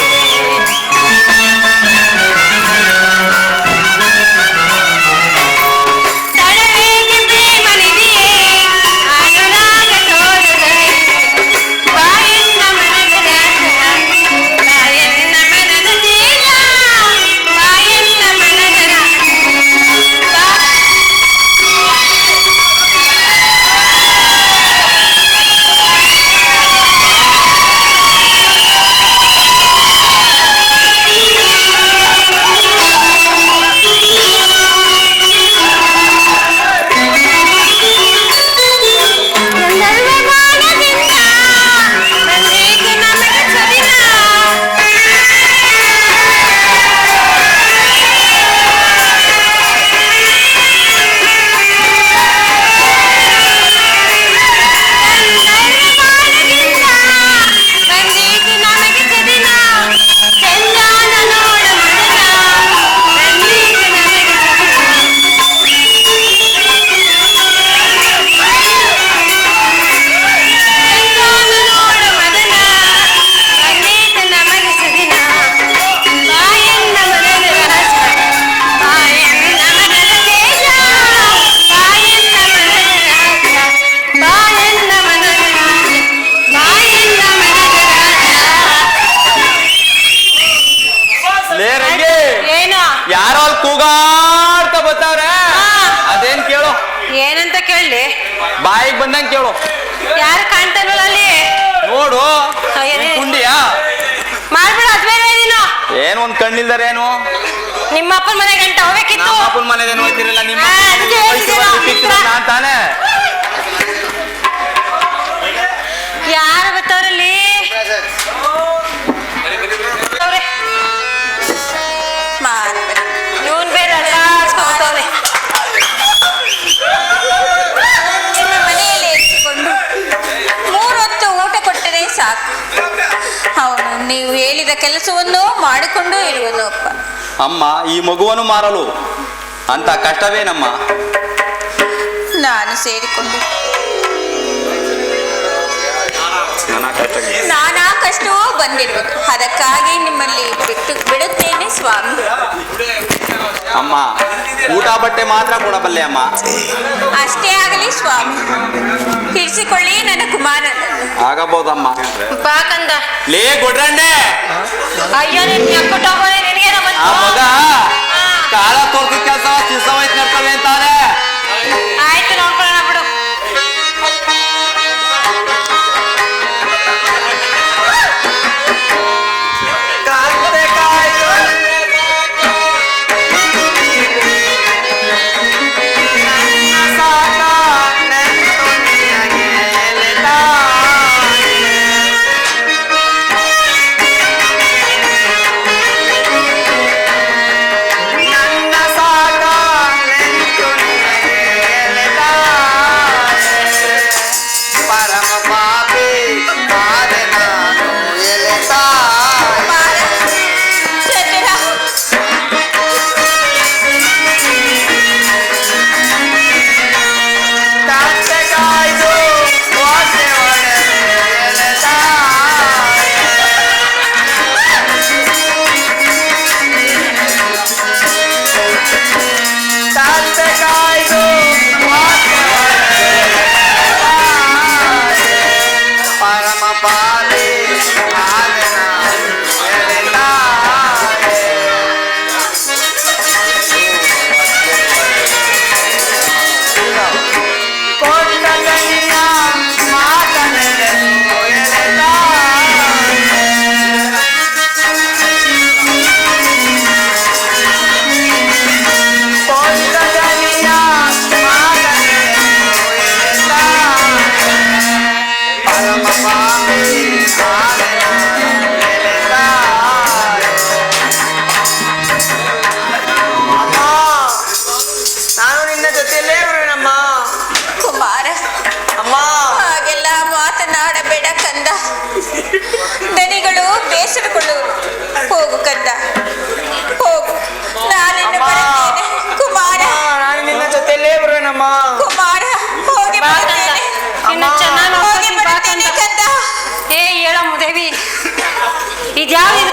ತಡಬೇಗೆ ಪ್ರೇಮವಿದೆಯೇ ಅನುರಾಗ ತೋರುತ್ತದೆ ಬಾಯನ್ನ ಮನದ ರಾಜ ಬಾಯನ್ನ ಮನದ ತೇಜ ಬಾಯನ್ನ ಮನದ ರಾಜ ಗಂಧರ್ವ ಬಾಣದಿಂದ ಬಂದೀತು ನಮಗೆ ಸವಿನ ಗಂಧರ್ವ ಬಾಣದಿಂದ ಬಂದೀತು ನಮಗೆ ಸವಿನ ಚಂದಾನ ನೋಡ ಮದನ ಬಂದೀತು ನಮಗೆ ಚಂದಾನ ನೋಡ ಮದನ ಬಂದೀತು ನಮಗೆ ಸದಿನ ಬಾಯನ್ನ ಮನದ ರಾಜ ಬಾಯನ್ನ ಮನದ ತೇಜ ಬಾಯನ್ನ ಮನದ ರಾಜ ಬಾಯನ್ನ ಮನದ ರಾಜ ಬಾಯನ್ನ ಮನದ ರಾಜ. ಲೇ ರಂಗಿ, ಏನು ಯಾರೋ ಅಲ್ಲಿ ಕೂಗಾಡ್ತಾ ಬರ್ತಾವ್ರೆ. ಅದೇನ್ ಕೇಳು, ಏನಂತ ಕೇಳಿ? ಬಾಯಿಗೆ ಬಂದಂಗೆ ಕೇಳು. ಯಾರು ಕಾಣ್ತಾನಲ್ಲ ಅಲ್ಲಿ? ನೋಡು ಏನೇ? ಕುಂಡಿಯಾ ಮಾಡ್ಬಿಡು ಅದ್ಮೇಲೆ ನೀನು ಏನು ಒಂದ್ ಕಣ್ಣಿಲ್ದಾರೇನು? ನಿಮ್ಮ ಅಪ್ಪನ ಮನೆ ಗಂಟ ಹೋಗ್ಬೇಕಿತ್ತು. ನಮ್ಮ ಅಪ್ಪನ ಮನೆದೇನು ಹೋಗ್ತಿರಲ್ಲ ನಿಮ್ಮ ಆ, ಅದಕ್ಕೆ ಹೇಳ್ತಿದ್ದೀರಾ? ನಾನ್ ತಾನೇ. ಯಾರು ಬರ್ತಾವ್ರಲ್ಲಿ? ಇವನ್ ಬೇರೆ ಅಲ್ಲಾಡ್ಸ್ಕೊಬತ್ತವ್ರೆ. ನಿಮ್ಮ ಮನೆಯಲ್ಲಿ ಇಟ್ಟುಕೊಂಡು 3 ಹೊತ್ತು ಊಟ ಕೊಟ್ಟರೆ ಸಾಕು. ಅವನು ನೀವು ಹೇಳಿದ ಕೆಲಸವನ್ನು ಮಾಡಿಕೊಂಡು ಇರುವನು ಅಪ್ಪ. ಅಮ್ಮ ಈ ಮಗುವನ್ನು ಮಾರಲು ಅಂತ ಕಷ್ಟವೇನಮ್ಮ? ನಾನು ಸೇರಿಕೊಂಡು ನನ್ನ ಕಷ್ಟಕ್ಕೆ ನಾನಾ ಕಷ್ಟವೂ ಬಂದಿರುವುದು. ಅದಕ್ಕಾಗಿ ನಿಮ್ಮಲ್ಲಿ ಬಿಡುತ್ತೇನೆ ಸ್ವಾಮಿ. ಅಮ್ಮ ಊಟ ಬಟ್ಟೆ ಮಾತ್ರ ಕೊಡಬಲ್ಲೆ ಅಮ್ಮ. ಅಷ್ಟೇ ಆಗಲಿ ಸ್ವಾಮಿ. ಇರಿಸಿಕೊಳ್ಳಿ ನನ್ನ ಕುಮಾರನನ್ನು. ಆಗಬಹುದಮ್ಮ. ಬಾಕಂದ ಲೇ ಗೊಡ್ರಣ್ಣೆ, ಅಯ್ಯೋ ನಿನ್ ಎಕ್ಕುಟ್ ಹೋಗೋನೆ ನಿನಗೆ ಆ ಮಗ ಕಾಲ ತೋರ್ಸಿದ ಕೆಲಸ ಶಿಸ್ತವಾಯ್ತು ನಡ್ಕೊಳ್ಳಿ ಅಂತಾನೆ. ಆಯ್ತು ನೋಡ್ಕೊಳ್ಳೋಣ ಬಿಡು. ನನ್ನ ಸಾಕ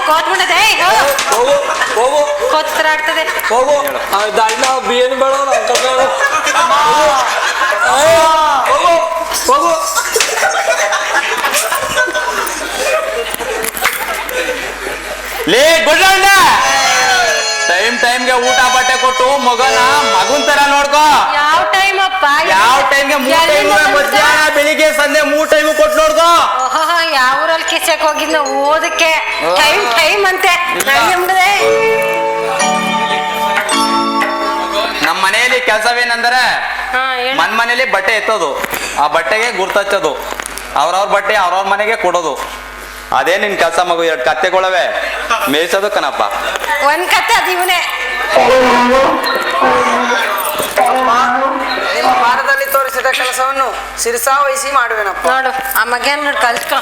ಕೋತ್ ಬಿಡದೆ ಹೋಗು ಹೋಗು ಕೋತ್ ತರ ಆಡ್ತದೆ. ಹೋಗು ದಾಳಿನ ಬಿಯನ್ ಬೇಡ ಹೋಗು ಹೋಗು. ಲೇ ಗೊಡ್ಡ ಟೈಮ್ಗೆ ಊಟ ಬಟ್ಟೆ ಕೊಟ್ಟು ಮಗನ ಮಗನ್ ತರ ನೋಡ್ಕೋ. ಯಾವ ಟೈಮ್ ಅಪ್ಪ? ಯಾವ ಟೈಮ್ಗೆ 3 ಟೈಮ್ ಮಧ್ಯಾಹ್ನ ಬೆಳಿಗ್ಗೆ ಸಂಜೆ 3 ಟೈಮ್ ಕೊಟ್ಟು ನೋಡ್ಕೋ. ಯಾವ ಊರಲ್ಲಿ ಕಿಸಕ್ ಹೋಗಿದ್ ನಾವು ಓದಕ್ಕೆ ಟೈಮ್ ಅಂತೆ. ನಮ್ಮ ಮನೆಯಲ್ಲಿ ಕೆಲಸವೇನಂದ್ರೆ ಮನೇಲಿ ಬಟ್ಟೆ ಎತ್ತೋದು, ಆ ಬಟ್ಟೆಗೆ ಗುರ್ತಚ್ಚೋದು, ಅವ್ರವ್ರ ಬಟ್ಟೆ ಅವ್ರವ್ರ ಮನೆಗೆ ಕೊಡೋದು. ಅದೇ ನಿನ್ ಕೆಲಸ ಮಗು. 2 ಕತ್ತೆಗಳವೆ ಮೇಯ್ಸೋದು ಕಣಪ್ಪ. ಒಂದ್ ಕತ್ತೆ ಅದು ಇವನೇ. ನಿಮ್ಮ ಭಾರತದಲ್ಲಿ ತೋರಿಸಿದ ಕೆಲಸವನ್ನು ಶಿರಸಾವಹಿಸಿ ಮಾಡುವೆನಪ್ಪ. ನೋಡು ಆ ಮಗನ್ ನೋಡಿ ಕಲ್ತ್ಕೊ.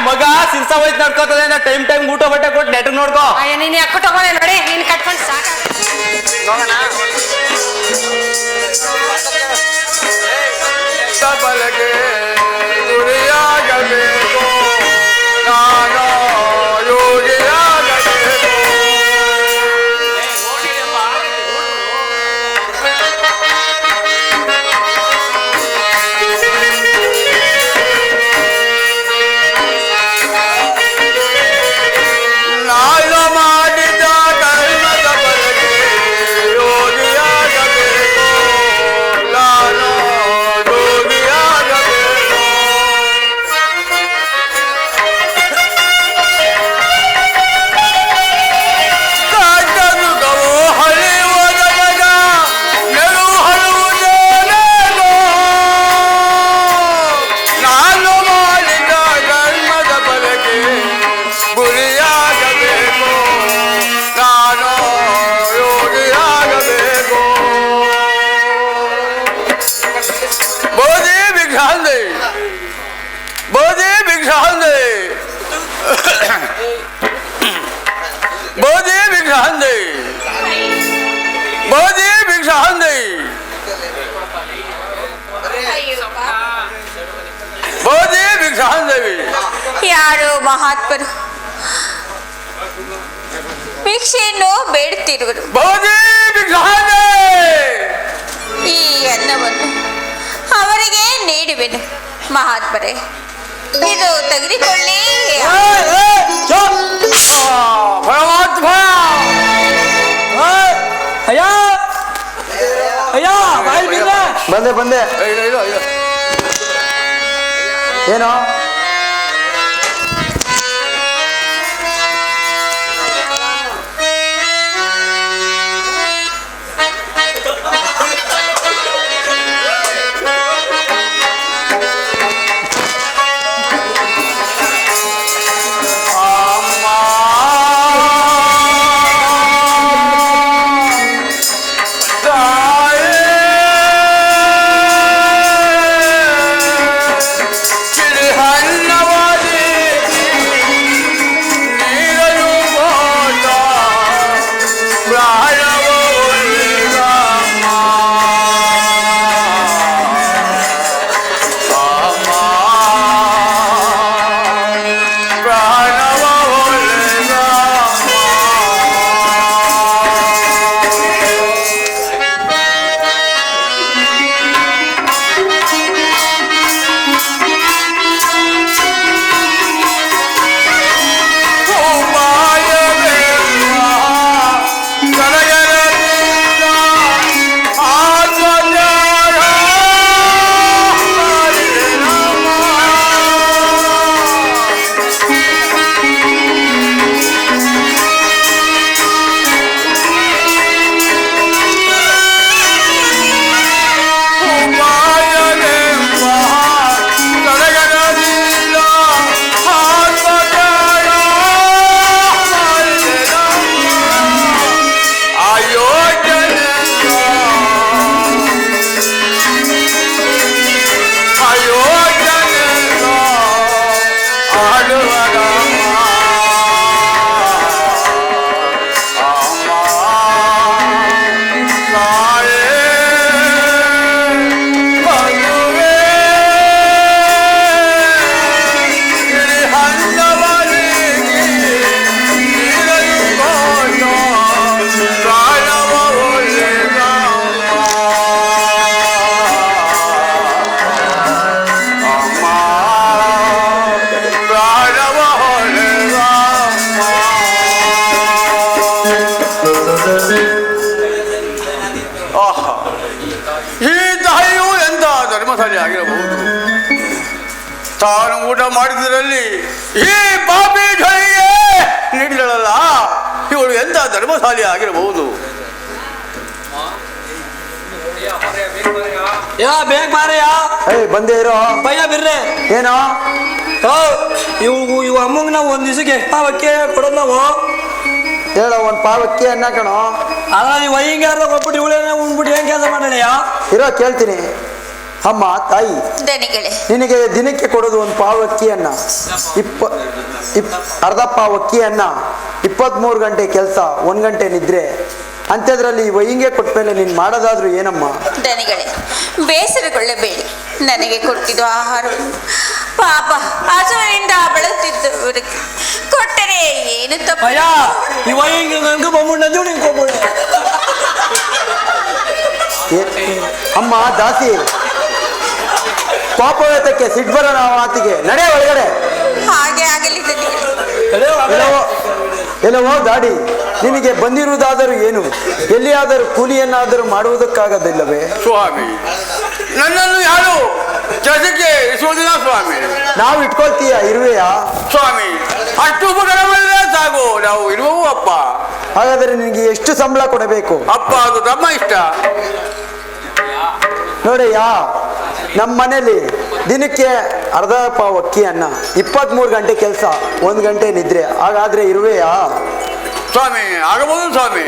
ಮಗ ಸಿರ್ಸ ಹೋಯ್ತು ನಡ್ಕೋತದೆ. ಟೈಮ್ ಊಟ ಬಟ್ಟೆ ಕೊಟ್ಟು ನೆಟ್ ನೋಡ್ಕೋ. ಅಯ್ಯ ನೀನ್ ಯಾಕೆ ತಗೊಂಡೆ ನೋಡಿ, ನೀನ್ ಕಟ್ಕೊಂಡು ಸಾಕ. ಬಲಗೆ ಗುರಿಯಾಗಬೇಕು, ನಾನು ಯೋಗಿಯಾಗಬೇಕು. ನಾನು ಮಾಡಿದ ಕರ್ಮದ ಬಲಗೆ ಯೋಗಿಯಾಗಬೇಕು, ನಾನು ಯೋಗಿಯಾಗಬೇಕು. ಕಾಟಗುಗವು ಹರಿಯುವುದರಗ ನೆರು ಹರಿಯುವುದೇನೇನೋ. ನಾನು ಮಾಡಿದ ಕರ್ಮದ ಬಲಗೆ ಗುರಿಯಾಗಬೇಕು, ನಾನು ಯೋಗಿಯಾಗಬೇಕು. ಬೋಧಿ ಭಿಕ್ಷಾಂದೆ, ಬೋಧಿ ಭಿಕ್ಷಾಂದೆ, ಬೋಧಿ ಭಿಕ್ಷಾಂದೆ, ಬೋಧಿ ಭಿಕ್ಷಾಂದೆ, ಬೋಧಿ ಭಿಕ್ಷಾಂದೇವಿ. ಯಾರು ಮಹಾತ್ಮರು ಭಿಕ್ಷೆಯನ್ನು ಬೇಡುತ್ತಿರುವರು. ಬೋಧಿ ಭಿಕ್ಷಾಂದೆ. ಈ ಅನ್ನವನ್ನು ಅವರಿಗೆ ನೀಡುವೆನು ಮಹಾತ್ಮರೇ, ಇದು ತೆಗೆದುಕೊಳ್ಳಿ. ಪರಮಾತ್ಮ ಅಯ್ಯ ಅಯ್ಯ ಬಾಯಿ ಬಿದ್ದೆ. ಬಂದೆ ಏನೋ ಚಿರಹಣ್ಣ ಈ ತಾಯಿಯು ಎಂತ ಧರ್ಮಶಾಲಿ ಆಗಿರಬಹುದು. ತಾನು ಊಟ ಮಾಡಿದ್ರಲ್ಲಿ ಈ ಪಾಪಿ ಝಳಿಗೆ ನೀಡಿದಳಲ್ಲ, ಇವಳು ಎಂತ ಧರ್ಮಶಾಲಿ ಆಗಿರಬಹುದು. ಯಾ ಬೇಗ ಮಾರಯ್ಯ. ಬಂದೇ ಇರೋ ಭಯ ಬಿರ್ರೆ ಏನೋ ಇವು ಅಮ್ಮಂಗೆ ನಾವು ಒಂದ್ ದಿವಸಕ್ಕೆ ಎಷ್ಟು ಪಾವಕ್ಕೆ ಕೊಡೋದು ನಾವು? ಹೇಳ ಒಂದ್ ಪಾವಕ್ಕೆ ಅನ್ನ ಕಣೋ. ಅಲ್ಲ ನೀವು ಹಿಂಗೆ ಯಾರು ಕೊಟ್ಬಿಟ್ಟು ಇವಳೇನ ಉಂಡ್ಬಿಟ್ಟು ಏನ್ ಕೆಲಸ ಮಾಡೋಣಯ್ಯ? ಇರೋ ಕೇಳ್ತೀನಿ. ಅಮ್ಮ ತಾಯಿ, ದನಿಗಳೇ, ನಿನಗೆ ದಿನಕ್ಕೆ ಕೊಡೋದು ಒಂದು ಪಾವಕ್ಕಿ ಅನ್ನ, ಅರ್ಧ ಪಾವಕ್ಕಿ ಅನ್ನ, 23 ಗಂಟೆ ಕೆಲಸ, 1 ಗಂಟೆ ನಿದ್ರೆ ಅಂಥದ್ರಲ್ಲಿ ಹಿಂಗೆ ಕೊಟ್ಮೇಲೆ ನೀನು ಮಾಡೋದಾದ್ರೂ ಏನಮ್ಮ? ದನಿಗಳೇ, ಬೇಸರಗೊಳ್ಳಬೇಡಿ. ನನಗೆ ಕೊಟ್ಟಿದ್ದು ಆಹಾರ ಪಾಪ ಹಸುವಿನಿಂದ ಬಳಲ್ತಿದ್ದವರಿಗೆ ಕೊಟ್ಟರೆ ಏನು ತಪ್ಪು? ಅಯ್ಯ ಇವ ಹಿಂಗೆ ನಂಗೆ ಬಂದ್ಬಿಟ್ಟು ನಿಂಗೆ ಹೋಗ್ಬಿಡು. ಅಮ್ಮ ದಾಸಿ, ಪಾಪವೇತಕ್ಕೆ ಸಿಟ್ಟು ಬರೋಣ ಮಾತಿಗೆ, ನಡೆ ಒಳಗಡೆ. ಹಾಗೆ ಆಗಲಿ ದನಿಗಳೇ. ಎಲ್ಲವೋ ದಾಡಿ, ನಿನಗೆ ಬಂದಿರುವುದಾದರೂ ಏನು? ಎಲ್ಲಿಯಾದರೂ ಕೂಲಿಯನ್ನಾದರೂ ಮಾಡುವುದಕ್ಕಾಗದಿಲ್ಲವೇ? ಸ್ವಾಮಿ, ನನ್ನನ್ನು ಯಾರು ಕೆಲಸಕ್ಕೆ ಇಸುವುದಿಲ್ಲ ಸ್ವಾಮಿ. ನಾವು ಇಟ್ಕೊಳ್ತೀಯ ಇರುವೆಯಾ? ಸ್ವಾಮಿ, ಅಷ್ಟು ಉಪಕರಣವಲ್ಲೇ ಸಾಕು, ನಾವು ಇರುವವು ಅಪ್ಪ. ಹಾಗಾದರೆ ನಿನಗೆ ಎಷ್ಟು ಸಂಬಳ ಕೊಡಬೇಕು? ಅಪ್ಪ ಅದು ತಮ್ಮ ಇಷ್ಟ. ನೋಡಯ್ಯ, ನಮ್ಮ ಮನೇಲಿ ದಿನಕ್ಕೆ ಅರ್ಧ ಪಾವಕ್ಕಿ ಅನ್ನ, 23 ಗಂಟೆ ಕೆಲಸ, 1 ಗಂಟೆ ನಿದ್ರೆ. ಹಾಗಾದ್ರೆ ಇರುವೆಯಾ? ಸ್ವಾಮಿ, ಆಗಬಹುದು ಸ್ವಾಮಿ.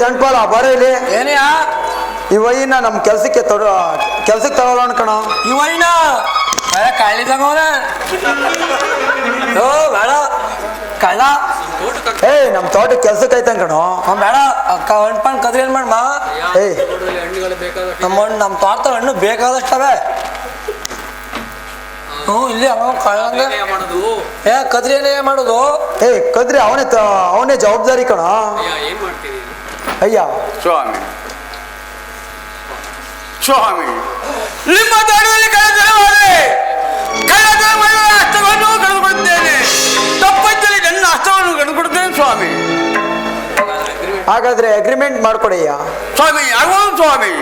ದಂಟ್ಪಾಲ ಬರ ಇಲ್ಲಿ. ಏನೆಯಾ? ಈ ವೈನ ನಮ್ಮ ಕೆಲ್ಸಕ್ಕೆ ತಗೊಳ್ಳೋಣ ಕಣ. ಈ ವೈನ ಕಳ್ಳಿ ತಗೋಣ. ಓ ಬೇಡ ಕಳ್ಳ. ನಮ್ಮ ತೋಟಕ್ಕೆ ಕೆಲ್ಸಕ್ಕೆ ಆಯ್ತಂಗ ಕಣೋ. ಬೇಡ ಹಣ್ಣು ಕದ್ರಿ ಏನ್ ಮಾಡಮ್ಮ? ನಮ್ಮ ತೋಟದ ಹಣ್ಣು ಬೇಕಾದಷ್ಟವೆ. ಇಲ್ಲಿ ಕಳ್ಳಂಗೆ ಕದ್ರಿ ಏನೇ ಮಾಡೋದು? ಕದ್ರಿ ಅವನೇ ಜವಾಬ್ದಾರಿ ಕಣ. ಅಯ್ಯ ಸ್ವಾಮಿ, ಸ್ವಾಮಿ, ನಿಮ್ಮ ತೋಟದಲ್ಲಿ ಕಳ್ಳತನ ಮಾಡುವ ಅಷ್ಟವನ್ನು ಕಳೆದುಕೊಡುತ್ತೇನೆ. ತಪ್ಪದಲ್ಲಿ ನನ್ನ ಅಷ್ಟವನ್ನು ಕಳೆದುಕೊಡುತ್ತೇನೆ ಸ್ವಾಮಿ. ಹಾಗಾದ್ರೆ ಅಗ್ರಿಮೆಂಟ್ ಮಾಡ್ಕೊಡಯ್ಯ. ಸ್ವಾಮಿ, ಆಗುವುದು ಸ್ವಾಮಿ.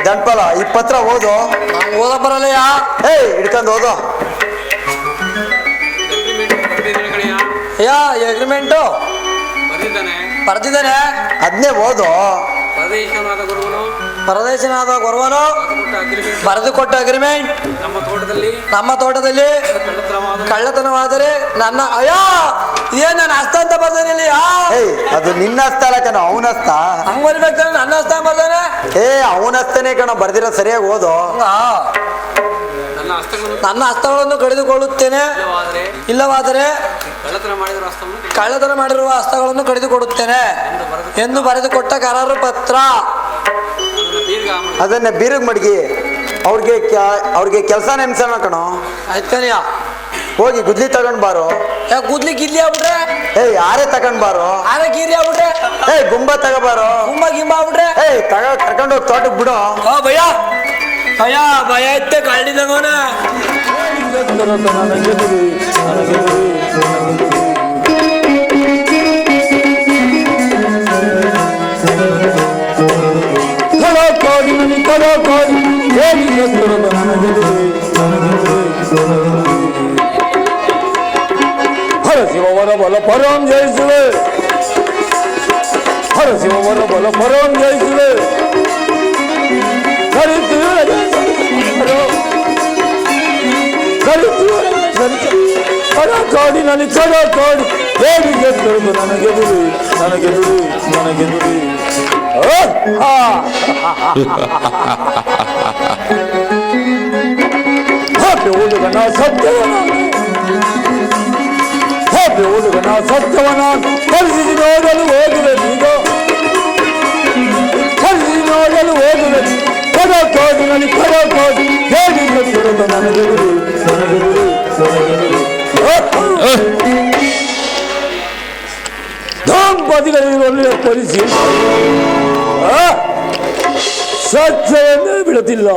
ದಂಟ್ಪಾಲ, ಈ ಪತ್ರ ಓದು. ಓದ ಬರಲ್ಲಯ್ಯ. ಹಿಡ್ಕೊಂಡು ಓದು. ಅಗ್ರಿಮೆಂಟು ಬರ್ದಿದ್ದಾನೆ, ಅದನ್ನೇ ಓದು. ಪರದೇಶನಾದ ಗುರುವನು ಬರೆದು ಕೊಟ್ಟ ಅಗ್ರಿಮೆಂಟ್ ನಮ್ಮ ತೋಟದಲ್ಲಿ ಕಳ್ಳತನವಾದರೆ ನನ್ನ ಏನ್ ನನ್ನ ಹಸ್ತ ಅಂತ ಬರ್ದಾನೆ. ಅದು ನಿನ್ನ ಹಸ್ತ ಅಲ್ಲ ಕಣ, ಅವನ ಹಸ್ತ. ಹಂಗ ಬರ್ಬೇಕು, ನನ್ನ ಹಸ್ತ ಬರ್ದಾನೆ. ಅವನ ಹಸ್ತನೇ ಕಣ, ಬರ್ದಿರೋ ಸರಿಯಾಗಿ ಓದು. ನನ್ನ ಹಸ್ತಗಳನ್ನು ಕಡಿದುಕೊಳ್ಳುತ್ತೇನೆ, ಇಲ್ಲವಾದರೆ ಕಳ್ಳತನ ಮಾಡಿರುವ ಹಸ್ತಗಳನ್ನು ಕಡಿದುಕೊಡುತ್ತೇನೆ ಎಂದು ಬರೆದುಕೊಟ್ಟ ಕರಾರು ಪತ್ರ. ಅದನ್ನ ಬೀರಗ್ ಮಡಗಿ ಅವ್ರಿಗೆ ಕೆಲಸ ನೆಮ್ಸೋಣ ಕಣೋ. ಆಯ್ತಾನೆಯ, ಹೋಗಿ ಗುದ್ಲಿ ತಗೊಂಡ್ ಬಾರೋ. ಗುದ್ಲಿ ಗಿದ್ಲಿ ಆಗ್ಬಿಟ್ರೆ? ಯಾರೇ ತಗೊಂಡ್ ಬಾರೋ. ಆರೆ ಗೀರಿ ಆಗ್ಬಿಟ್ರೆ? ಗುಂಬ ತಗೋಬಾರೋ. ಗಿಂಬ ಆಗ್ಬಿಟ್ರೆ? ಕರ್ಕೊಂಡೋಗಿ ತೋಟಕ್ಕೆ ಬಿಡು. ಭಯ ಭಯ ಭಯ ಐತೆ ಕಳ್ಳಿದಂಗೋನ. ಹರಸಿವವರ ಬಲ ಪರಂ ಜಯಿಸುವೆ, ಹರಸಿವವರ ಬಲ ಪರಂ ಜಯಿಸುವೆ. ಕಾಡಿನಲ್ಲಿ ಕಡ ಕಾಡಿ ಹೇಗೆ ಗೆದ್ದು ನನಗೆ ಬಿಡು, ನನಗೆ ಬಿಡು, ನನಗೆ ಬಿಡು. ಹುಡುಗನ ಸತ್ಯವನ, ಹುಡುಗನ ಸತ್ಯವನ ಪರಿಸ್ಥಿತಿ ನೋಡಲು ಹೋಗುವೆ, ಈಗ ಪರಿಸ್ಥಿತಿ ನೋಡಲು ನನಗೆ ಬಿಡು ನನಗೆ ಬಿಡು ನನಗೆ ಬಿಡು ದಂಪತಿಗಳಿಗೆ ಒಳ್ಳೆಯ ಪರಿಸ್ಥಿತಿ ಸತ್ಯವನ್ನೇ ಬಿಡುತ್ತಿಲ್ಲ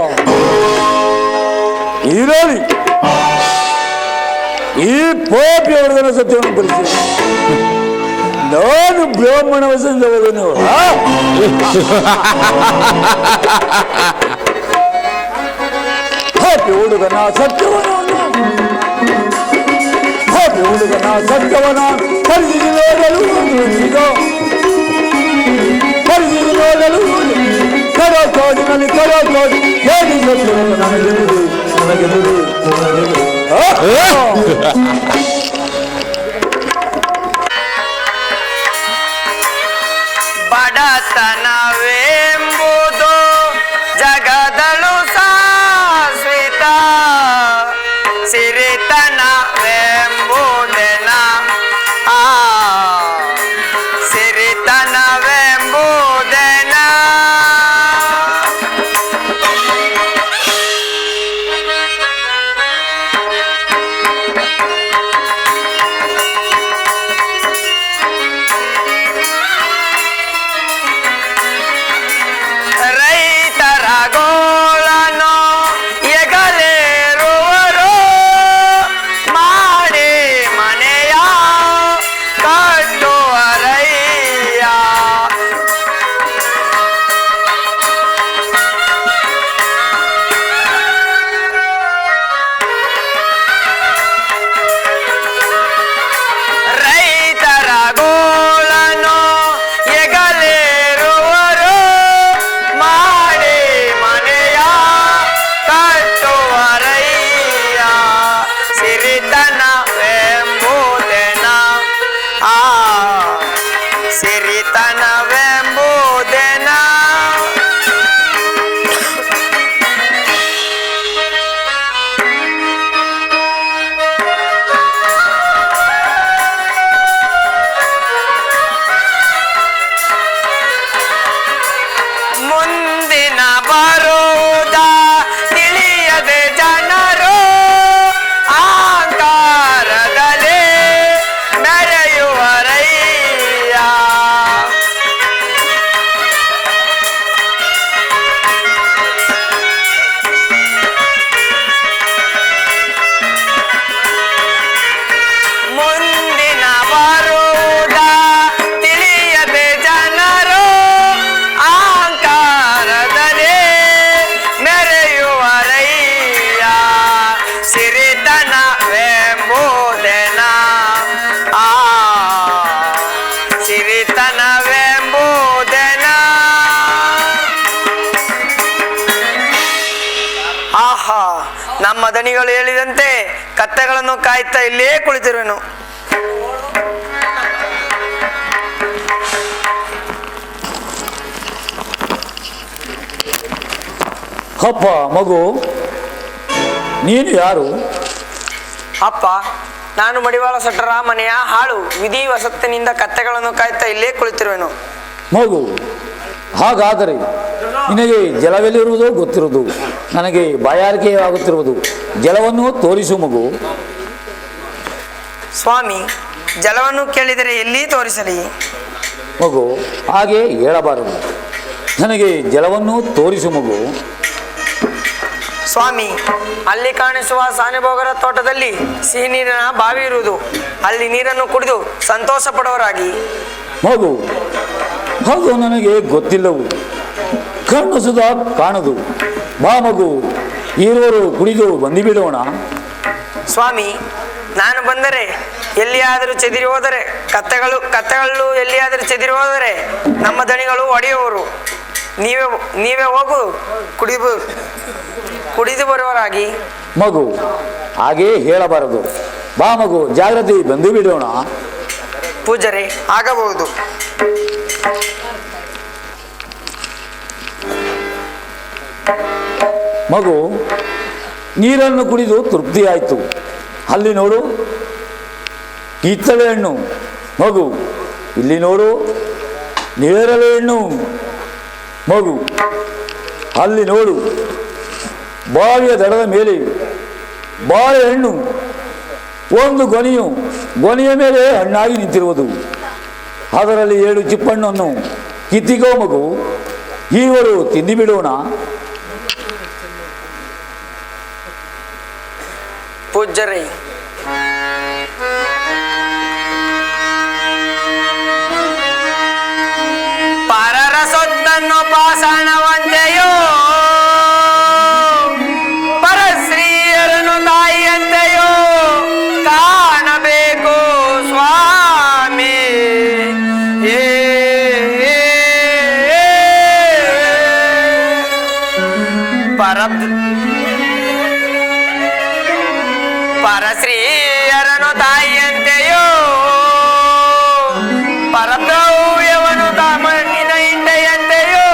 ಇರಲಿ ಈ ಪೋಪಿಯವರದನ್ನ ಸತ್ಯವನ್ನು ಪರಿಸ್ಥಿತಿ ನಾನು ಬ್ರಾಹ್ಮಣ ವಸಂತವದನು ಹಾಪಿ ಹುಡುಗನ ಸತ್ಯವನ ಹಾಪಿ ಹುಡುಗನ ಸತ್ಯವನ ಪರಿಸ್ಥಿತಿ ನೋಡಲು ಈಗ ಪರಿಸ್ಥಿತಿ ನೋಡಲು ಕರೋ ಕೋಡಿನಲ್ಲಿ ಕರೋ ಕೋಡಿ ಹೇಗೆ ಸತ್ಯವನ್ನು ನನಗೆ ಬಿಡು ನನಗೆ ಬಿಡು ನನಗೆ ಬಿಡು ಬಡತನವೆಂಬುದು ಜಗದಳು ಶಾಶ್ವತ ಸಿರಿತನವೆಂಬುದೆನ ಸಿರಿತನವೆಂಬುದೆನ ರೈತರ ಗೋಳನು ಎಗಲೇರುವರು ಮಾಡಿ ಮನೆಯ ಕಟ್ಟುವರಯ್ಯ ರೈತರ ಗೋಳನು ಎಗಲೇರುವರು ಮಾಡಿ ಮನೆಯ ಕಟ್ಟುವರಯ್ಯ ಸಿರಿತನವೆಂಬುದೆನ ಸಿರಿತನವೆಂಬುದೆನ ಮುಂದಿನ ಬರುವುದ ತಿಳಿಯದೆ ಜನರು ಆಕಾರದಲ್ಲಿ ಮೆರೆಯುವರಯ್ಯ ಮುಂದಿನ ಬರುವುದ ತಿಳಿಯದೆ ಜನರು ಆಕಾರದಲ್ಲಿ ಮೆರೆಯುವರಯ್ಯ ಸಿರಿತನವೆಂಬುದೆನ ಸಿರಿತನವೆಂಬುದೆನ ಆಹಾ ನಮ್ಮ ದಣಿಗಳು ಹೇಳಿದಂತೆ ಕತ್ತೆಗಳನ್ನು ಕಾಯ್ತಾ ಇಲ್ಲೇ ಕುಳಿತಿರುವೆನು. ಅಪ್ಪ ಮಗು ನೀನು ಯಾರು? ಅಪ್ಪ ನಾನು ಮಡಿವಾಳ ಸಟ್ಟರ ಮನೆಯ ಹಾಳು ವಿಧಿ ವಸತ್ತಿನಿಂದ ಕತ್ತೆಗಳನ್ನು ಕಾಯ್ತಾ ಇಲ್ಲೇ ಕುಳಿತಿರುವೆನು. ಮಗು ಹಾಗಾದರೆ ನಿನಗೆ ಜಲವೆಲ್ಲಿರುವುದೋ ಗೊತ್ತಿರುವುದು, ನನಗೆ ಬಾಯಾರಿಕೆ ಆಗುತ್ತಿರುವುದು. ಜಲವನ್ನು ತೋರಿಸು ಮಗು. ಸ್ವಾಮಿ, ಜಲವನ್ನು ಕೇಳಿದರೆ ಎಲ್ಲಿ ತೋರಿಸಲಿ? ಮಗು ಹಾಗೆ ಹೇಳಬಾರದು. ನನಗೆ ಜಲವನ್ನು ತೋರಿಸು ಮಗು. ಸ್ವಾಮಿ, ಅಲ್ಲಿ ಕಾಣಿಸುವ ಸಾನೆಭೋಗರ ತೋಟದಲ್ಲಿ ಸಿಹಿ ನೀರಿನ ಬಾವಿ ಇರುವುದು. ಅಲ್ಲಿ ನೀರನ್ನು ಕುಡಿದು ಸಂತೋಷ ಪಡುವರಾಗಿ. ಮಗು ಅದು ನನಗೆ ಗೊತ್ತಿಲ್ಲವು, ಕಣ್ಣು ಸುಧಾ ಕಾಣದು. ಬಾ ಮಗು, ಇರುವರು ಕುಡಿದು ಬಂದಿಬಿಡೋಣ. ಸ್ವಾಮಿ, ನಾನು ಬಂದರೆ ಎಲ್ಲಿಯಾದರೂ ಚೆದಿರಿ ಹೋದರೆ ಕತ್ತೆಗಳು ಎಲ್ಲಿಯಾದರೂ ಚೆದಿರಿ ಹೋದರೆ ನಮ್ಮ ದಣಿಗಳು ಒಡೆಯುವರು. ನೀವೇ ಹೋಗು ಕುಡಿದು ಬರುವರಾಗಿ. ಮಗು ಹಾಗೇ ಹೇಳಬಾರದು. ಬಾ ಮಗು, ಜಾಗ್ರತೆ, ಬಂದು ಬಿಡೋಣ. ಪೂಜರೆ, ಆಗಬಹುದು. ಮಗು ನೀರನ್ನು ಕುಡಿದು ತೃಪ್ತಿಯಾಯಿತು. ಅಲ್ಲಿ ನೋಡು ಕಿತ್ತಳೆ ಹಣ್ಣು. ಮಗು ಇಲ್ಲಿ ನೋಡು ನೇರಳೆ ಹಣ್ಣು. ಮಗು ಅಲ್ಲಿ ನೋಡು ಬಾವಿಯ ದಡದ ಮೇಲೆ ಬಾಳೆಹಣ್ಣು ಒಂದು ಗೊನೆಯ ಮೇಲೆ ಹಣ್ಣಾಗಿ ನಿಂತಿರುವುದು. ಅದರಲ್ಲಿ 7 ಚಿಪ್ಪಣ್ಣನ್ನು ಕಿತ್ತಿಗೋ ಮಗು, ಈವರು ತಿಂದಿಬಿಡೋಣ. ಪೂಜ್ಯರೇ, ಪರರ ಸೊತ್ತನ್ನು ಪಾಷಾಣವಂತೆಯೋ ಪರಶ್ರೀಯರನ್ನು ತಾಯಿಯಂತೆಯೋ ಕಾಣಬೇಕು ಸ್ವಾಮಿ. ಪರಶ್ರೀಯರನು ತಾಯಿಯಂತೆಯೋ ಪರದ್ರವ್ಯವನು ಮಣ್ಣಿನ ಹಿಂಡೆಯಂತೆಯೋ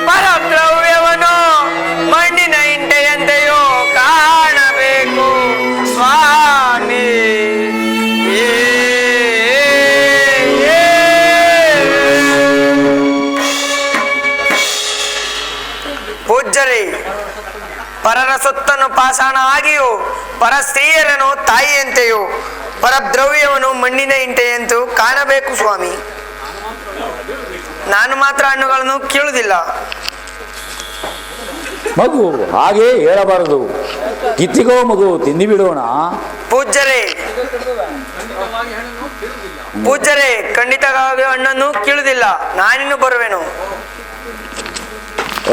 ಪರದ್ರವ್ಯವನು ಮಣ್ಣಿನ ಹಿಂಡೆಯಂತೆಯೋ ಕಾಣಬೇಕು ಸ್ವಾಮಿ. ಪೂಜ್ಯರೇ, ಪರರ ಸೊತ್ತನ್ನು ಪಾಷಾಣ ಆಗಿಯೋ ಪರ ಸ್ತ್ರೀಯರನು ತಾಯಿಯಂತೆಯೋ ಪರದ್ರವ್ಯವನ್ನು ಮಣ್ಣಿನ ಇಂಟೆಯಂತೂ ಕಾಣಬೇಕು ಸ್ವಾಮಿ. ನಾನು ಮಾತ್ರ ಹಣ್ಣುಗಳನ್ನು ಕೀಳುವುದಿಲ್ಲ. ಮಗು ಹಾಗೆ ಹೇಳಬಾರದು. ಕಿತ್ತಿಗೋ ಮಗು, ತಿಂದಿಬಿಡೋಣ. ಪೂಜ್ಯರೇ, ಖಂಡಿತವಾಗಿ ಹಣ್ಣನ್ನು ಕೀಳುವುದಿಲ್ಲ. ನಾನಿನ್ನು ಬರುವೆನು.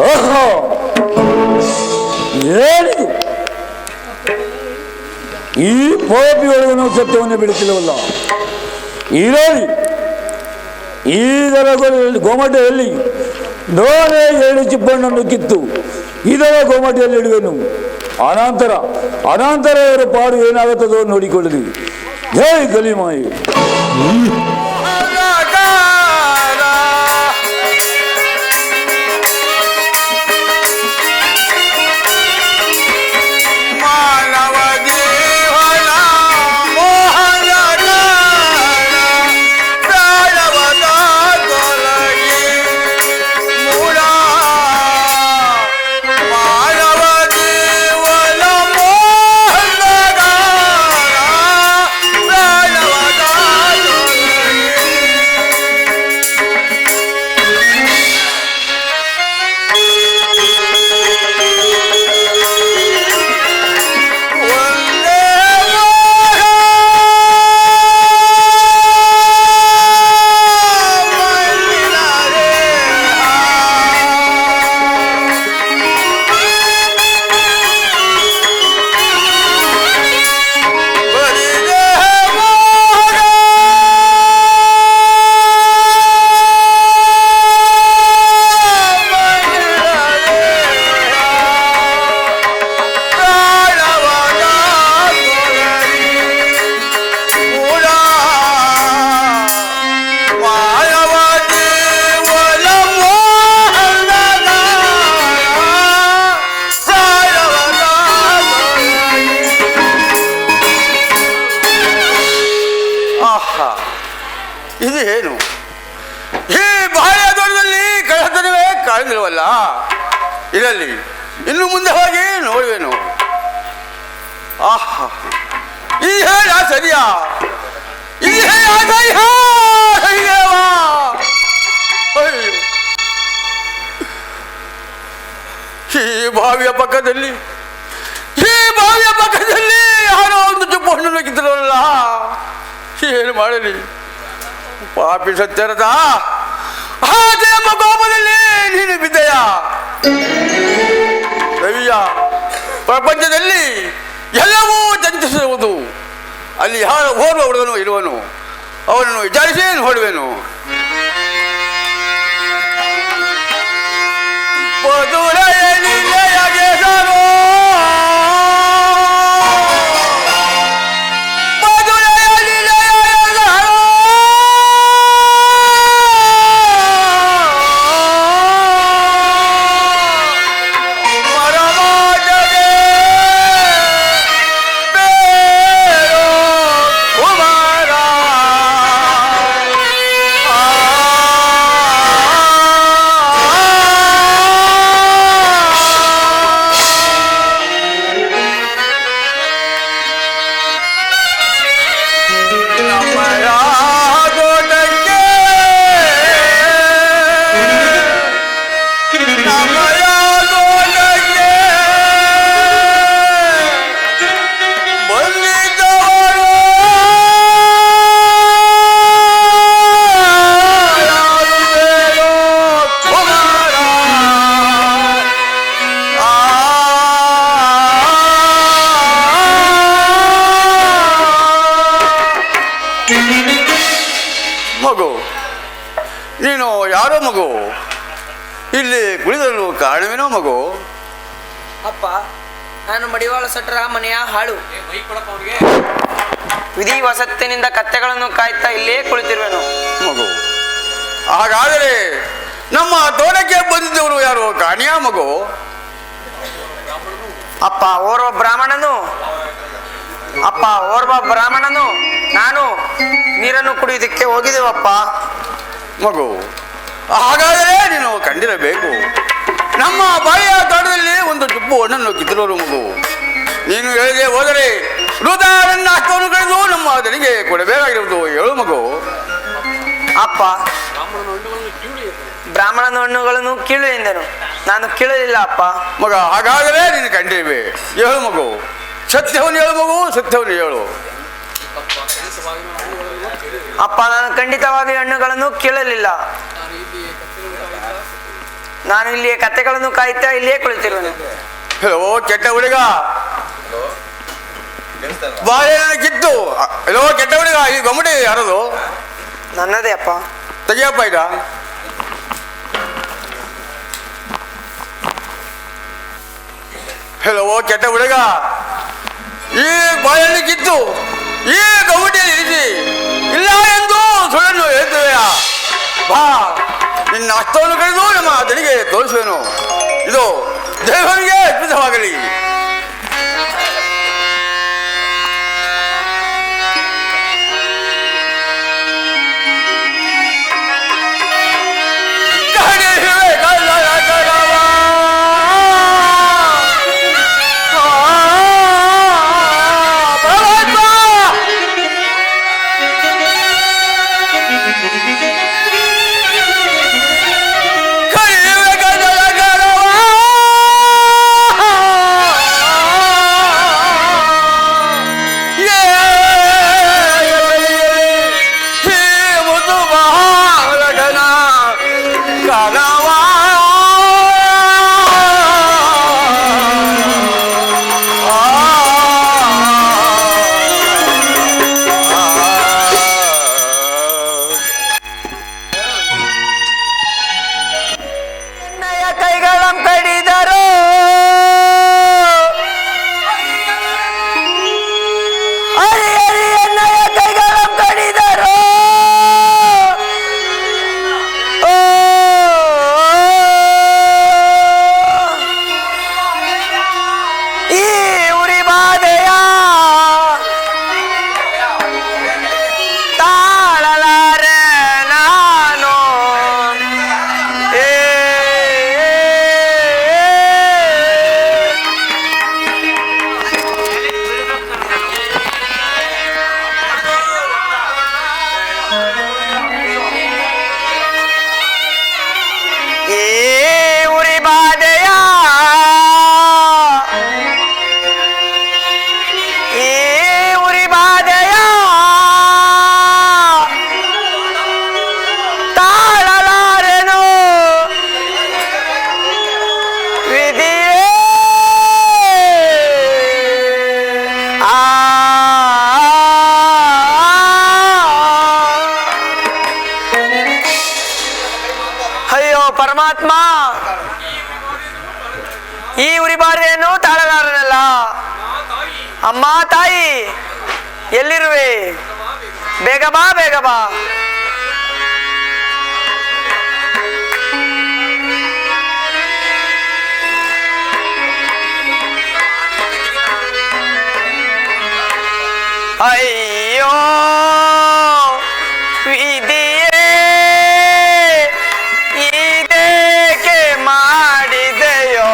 ಓಹೋ, ಏನಿದು? ಈ ಪೋಪಿಯೊಳಗನು ಸತ್ಯವನ್ನು ಬಿಡುತ್ತಿಲ್ಲವಲ್ಲ. ಇರಲಿ, ಇದರ ಗೋಮಟೆಯಲ್ಲಿ ನೋಡೇ 7 ಚಿಪ್ಪಣ್ಣನ್ನು ಕಿತ್ತು ಇದರ ಗೋಮಟೆಯಲ್ಲಿ ಇಡುವೆನು. ಅನಂತರ ಇವರ ಪಾಡು ಏನಾಗುತ್ತದೋ ನೋಡಿಕೊಳ್ಳಲಿ. ಜೈ ಕಲಿಮಾಯಿ. ಇದು ಏನು? ಈ ಬಾಳೆಯ ದೊಡ್ಡದಲ್ಲಿ ಕಳತನವೇ ಕಾಣಿಲ್ವಲ್ಲ. ಇದರಲ್ಲಿ ಇನ್ನು ಮುಂದೆ ಹೋಗಿ ನೋಡುವೆನು. ಆಹಾ, ಈ ಹೇಳ ಸರಿಯಾ? ಈ ಬಾವಿಯ ಪಕ್ಕದಲ್ಲಿ ಯಾರೋ ಒಂದು ಚುಪ್ಪಣ್ಣನ್ನು ಕಿತ್ತರಲ್ಲ. ಏನು ಮಾಡಲಿ? ಪಾಪಿ ಸತ್ಯರದ ಎಂಬ ಕೋಪದಲ್ಲಿ ನೀನು ಬಿದ್ದೆಯ. ರವಿಯ ಪ್ರಪಂಚದಲ್ಲಿ ಎಲ್ಲವೂ ಚಂಚಿಸುವುದು. ಅಲ್ಲಿ ಯಾರು ಓರ್ವ ಹುಡುಗನು ಇರುವನು, ಅವನನ್ನು ವಿಚಾರಿಸಿ ನೋಡುವೆನು. ಯಾರೋ ಮಗು ಇಲ್ಲಿ ಕುಳಿದಲು ಕಾರಣವೇನೋ ಮಗು? ಅಪ್ಪ, ನಾನು ಮಡಿವಾಳ ಸಟ್ರ ಮನೆಯ ಹಾಳು. ವಿಧಿ ವಸತ್ತಿನಿಂದ ಕತ್ತೆಗಳನ್ನು ಕಾಯ್ತಾ ಇಲ್ಲೇ ಕುಳಿತಿರುವೆನು. ಮಗು, ಹಾಗಾದರೆ ನಮ್ಮ ತೋಟಕ್ಕೆ ಬಂದಿದ್ದವರು ಯಾರು ಕಾಣಿಯ ಮಗು? ಅಪ್ಪ, ಓರ್ವ ಬ್ರಾಹ್ಮಣನು ನಾನು ನೀರನ್ನು ಕುಡಿಯುವುದಕ್ಕೆ ಹೋಗಿದ್ದೇವಪ್ಪ. ಮಗು, ಹಾಗಾದರೆ ನೀನು ಕಂಡಿರಬೇಕು. ನಮ್ಮ ಬಾಯಿಯ ತೋಟದಲ್ಲಿ ಒಂದು ತುಪ್ಪು ಹಣ್ಣನ್ನು ಕಿತ್ತಲೋರು ಮಗು. ನೀನು ಹೇಳಿದೆ ಹೋದರೆ ನನ್ನ ಹಕ್ಕವನ್ನು ಕಳೆದು ನಮ್ಮ ದನಿಗೆ ಕೊಡಬೇಕಾಗಿರುವುದು ಹೇಳು ಮಗು. ಅಪ್ಪ, ಬ್ರಾಹ್ಮಣನ ಹಣ್ಣುಗಳನ್ನು ಕೀಳು ಎಂದೆನು. ನಾನು ಕೀಳಲಿಲ್ಲ ಅಪ್ಪ. ಮಗ, ಹಾಗಾದರೆ ನೀನು ಕಂಡಿರುವೆ. ಹೇಳು ಮಗು, ಸತ್ಯವನ್ನು ಹೇಳು ಮಗು, ಸತ್ಯವನ್ನು ಹೇಳು. ಅಪ್ಪ, ನಾನು ಖಂಡಿತವಾಗಿ ಹಣ್ಣುಗಳನ್ನು ಕೀಳಲಿಲ್ಲ. ನಾನು ಇಲ್ಲಿಯೇ ಕತ್ತೆಗಳನ್ನು ಕಾಯ್ತಾ ಇಲ್ಲಿಯೇ ಕುಳಿತಿರುವೆನು. ಓ ಕೆಟ್ಟ ಹುಡುಗ, ಬಾಳೆಹಣ್ಣು ಕಿತ್ತು. ಎಲ್ಲೋ ಕೆಟ್ಟ ಹುಡುಗ, ಈ ಗೊಮ್ಮಡಿ ಯಾರದು? ನನ್ನದೇ ಅಪ್ಪ. ತೆಗಿಯಪ್ಪ ಈಗ. ಹೇಳೋ ಕೆಟ್ಟ ಹುಡುಗ, ಈ ಬಾಳೆಹಣ್ಣು ಕಿತ್ತು ಈ ಗೊಮ್ಮಟಿಯಲ್ಲಿ ಇರಿಸಿ ಇಲ್ಲ ಎಂದು ಸುಳ್ಳನ್ನು ಹೇಳ್ತೇವೆಯಾ? ಬಾ, ನಿನ್ನ ಹಸ್ತವನ್ನು ಕಳೆದು ನಮ್ಮ ದನಿಗೆ ತೋರಿಸುವೆನು. ಇದು ದೇವರಿಗೆ ಅದ್ಭುತವಾಗಲಿ. ಪರಮಾತ್ಮ, ಈ ಉರಿಬಾಧೆಯನ್ನು ತಾಳಲಾರನಲ್ಲ. ಅಮ್ಮ ತಾಯಿ, ಎಲ್ಲಿರುವೆ? ಬೇಗ ಬಾ, ಬೇಗ ಬಾ. ಅಯ್ಯೋ ವಿಧಿಯೇ ಇದೇಕೆ ಮಾಡಿದೆಯೋ?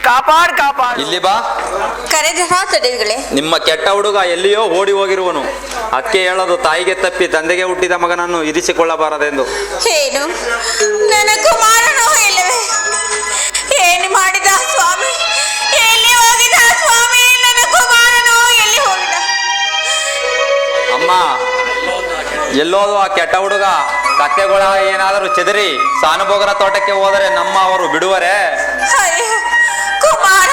ಕಾಪಾಡ್ ಕಾಪಾಡ್. ಇಲ್ಲಿ ಬಾ. ಕರೆದ ತಡೆಗಳೇ. ನಿಮ್ಮ ಕೆಟ್ಟ ಹುಡುಗ ಎಲ್ಲಿಯೋ ಓಡಿ ಹೋಗಿರುವನು. ಅಕ್ಕೆ ಹೇಳೋದು ತಾಯಿಗೆ ತಪ್ಪಿ ತಂದೆಗೆ ಹುಟ್ಟಿದ ಮಗನನ್ನು ಇರಿಸಿಕೊಳ್ಳಬಾರದೆಂದು. ಏನು ನನ್ನ ಕುಮಾರನೋ ಇಲ್ಲವೇ? ಏನು ಮಾಡಿದ ಸ್ವಾಮಿ? ಎಲ್ಲಿ ಹೋಗಿದ ಸ್ವಾಮಿ? ನನ್ನ ಕುಮಾರನೋ ಎಲ್ಲಿ ಹೋಗಿದ? ಅಮ್ಮ, ಎಲ್ಲೋದು ಆ ಕೆಟ್ಟ ಹುಡುಗ? ಕತ್ತೆಗಳ ಏನಾದರೂ ಚೆದರಿ ಸಾನುಭೋಗರ ತೋಟಕ್ಕೆ ಹೋದರೆ ನಮ್ಮ ಅವರು ಬಿಡುವರೆ? ಅಯ್ಯೋ ಕುಮಾರ,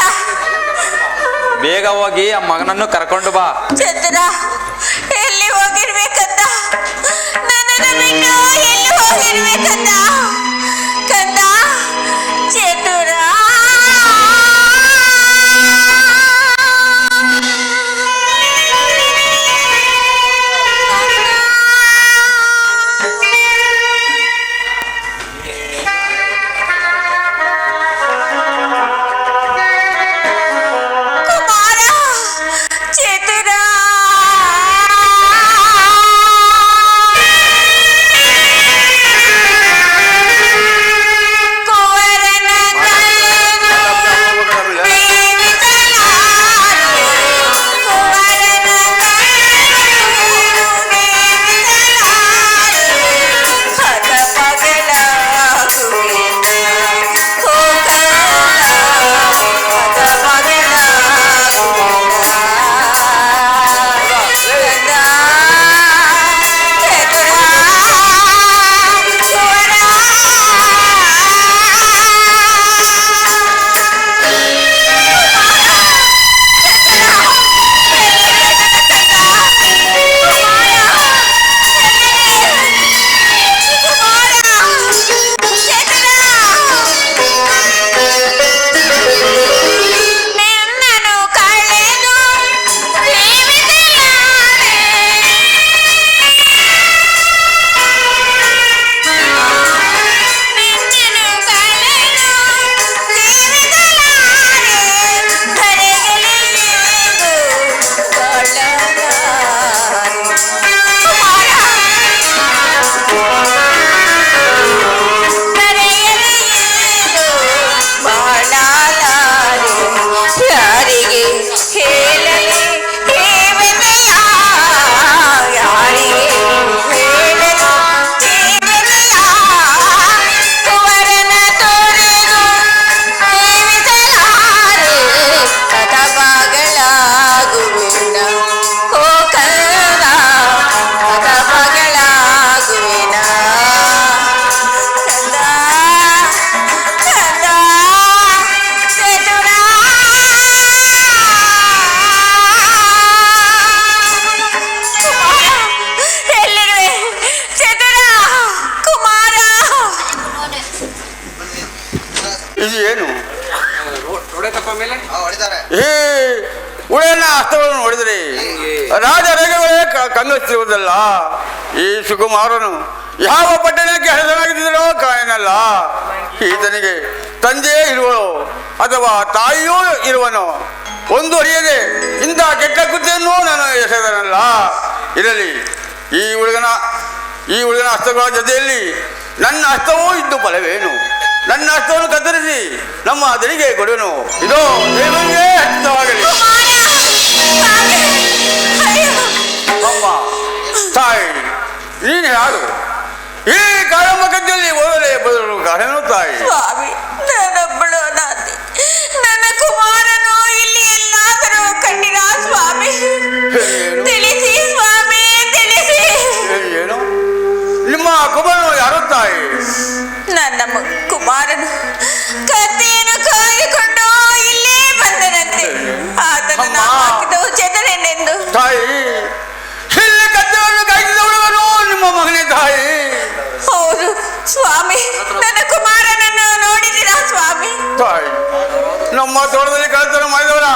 ಬೇಗ ಹೋಗಿ ಆ ಮಗನನ್ನು ಕರ್ಕೊಂಡು ಬಾ. ಚಂದ್ರ ಎಲ್ಲಿ ಹೋಗಿರ್ಬೇಕಂತ? ನನ್ನನ್ನು ಬಿಟ್ಟು ಎಲ್ಲಿ ಹೋಗಿರ್ಬೇಕಂತ? ಕಂದ ಚತುರ. ಇದು ಏನು? ಈ ಉಳೆಯನ್ನ ಹಸ್ತಗಳನ್ನು ಹೊಡೆದ್ರಿ ರಾಜ ರೇಗೆಗಳೇ ಕಂಗೊಳಿಸುವುದಲ್ಲ. ಈ ಸುಕುಮಾರನು ಯಾವ ಪಟ್ಟಣಕ್ಕೆ ಹಳೆದನಾಗಿದ್ದರೋ ಕಾಯನಲ್ಲ. ಈತನಿಗೆ ತಂದೆಯೇ ಇರುವಳು ಅಥವಾ ತಾಯಿಯೂ ಇರುವನು ಒಂದು ಅರಿಯದೆ ಇಂಥ ಕೆಟ್ಟ ಕೃತ್ಯವನ್ನು ನಾನು ಎಸೆದನಲ್ಲ. ಇರಲಿ, ಈ ಹುಡುಗನ ಹಸ್ತಗಳ ಜೊತೆಯಲ್ಲಿ ನನ್ನ ಹಸ್ತವೂ ಇದ್ದು ಫಲವೇನು? ನನ್ನ ಹಸ್ತವನ್ನು ಕತ್ತರಿಸಿ ನಮ್ಮ ದನಿಗೆ ಕೊಡುವನು. ಇದೋ ದೇವರಿಗೆ ಹಸ್ತವಾಗಲಿ. ಅಮ್ಮ ತಾಯಿ, ನೀನು ಯಾರು? ಈ ಕಾಳಮ್ಮ ಗದ್ದೆಯಲ್ಲಿ ಓದಲೇ ಬದಲು ಕಾರಣನು ತಾಯಿ. ಸ್ವಾಮಿ, ನಾನೊಬ್ಬಳು ಅನಾಥೆ. ನನ್ನ ಕುಮಾರನು ಇಲ್ಲಿ ಎಲ್ಲಾದರೂ ಕಂಡಿರ ಸ್ವಾಮಿ? ತಿಳಿಸಿ ಸ್ವಾಮಿ, ತಿಳಿಸಿ. ಏನು? ನಿಮ್ಮ ಕುಮಾರನು ಯಾರು ತಾಯಿ? ನನ್ನ ಕುಮಾರನು ಕತ್ತೆಯನ್ನು ಕಾಯ್ದುಕೊಂಡು ಇಲ್ಲೇ ಬಂದನಂತೆ. ಆತನ ಹಾಕಿದ ಚದರನೆಂದು. ತಾಯಿ, ಇಲ್ಲಿ ಕತ್ತೆಯನ್ನು ಕಾಯ್ದಿದ್ದವನು ನಿಮ್ಮ ಮಗನೇ ತಾಯಿ? ಹೌದು ಸ್ವಾಮಿ, ನನ್ನ ಕುಮಾರನನ್ನು ನೋಡಿದಿರಾ ಸ್ವಾಮಿ? ತಾಯಿ, ನಮ್ಮ ತೋಟದಲ್ಲಿ ಕಳ್ಳತನ ಮಾಡಿದವರ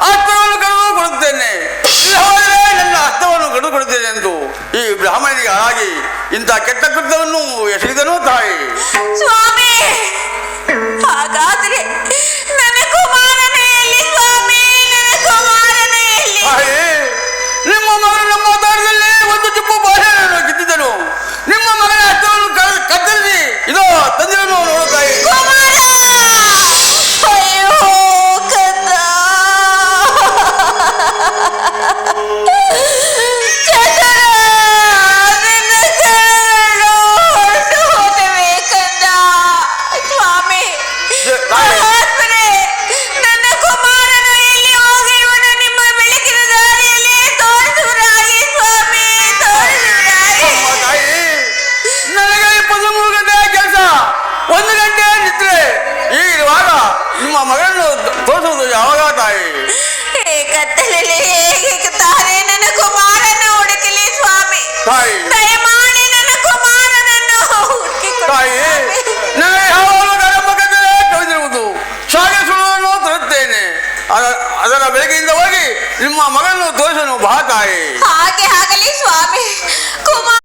ಹಸ್ತವನ್ನು ಕಡಿದು ಕೊಡುತ್ತೇನೆ, ಇಲ್ಲವಾದರೆ ನನ್ನ ಹಸ್ತವನ್ನು ಕಡಿದು ಕೊಡುತ್ತೇನೆ ಎಂದು ಈ ಬ್ರಾಹ್ಮಣನಿಗೆ ಹಾಳಾಗಿ ಇಂಥ ಕೆಟ್ಟ ಕೃತ್ಯವನ್ನು ಎಸಗಿದನು ತಾಯಿ. ಸ್ವಾಮಿ, ಹಾಗಾದ್ರೆ ನನ್ನ ಕುಮಾರನೇ ಎಲ್ಲಿ ಸ್ವಾಮಿ? ನನ್ನ ಕುಮಾರನೇ ಎಲ್ಲಿ? ತಾಯಿ, ನಿಮ್ಮ ಮಗನು ನಮ್ಮ ತೋಟದಲ್ಲಿ ಒಂದು ಚುಪ್ಪು ಬಾಳೆಹಣ್ಣನ್ನು ಕಿತ್ತಿದ್ದನು. ನಿಮ್ಮ ಮಗನ ಹಸ್ತವನ್ನು ಕತ್ತರಿಸಿ ಇದೋ ತಂದಿರನು ನೋಡು ತಾಯಿ. ಕುಮಾರ! ಅಯ್ಯೋ ಅದರ ಬೆಳಗ್ಗೆಯಿಂದ ಹೋಗಿ ನಿಮ್ಮ ಮಗನನ್ನು ತೋರಿಸನು ಬಾ ತಾಯಿ. ಹಾಗೆ ಆಗಲಿ ಸ್ವಾಮಿ. ಕುಮಾರ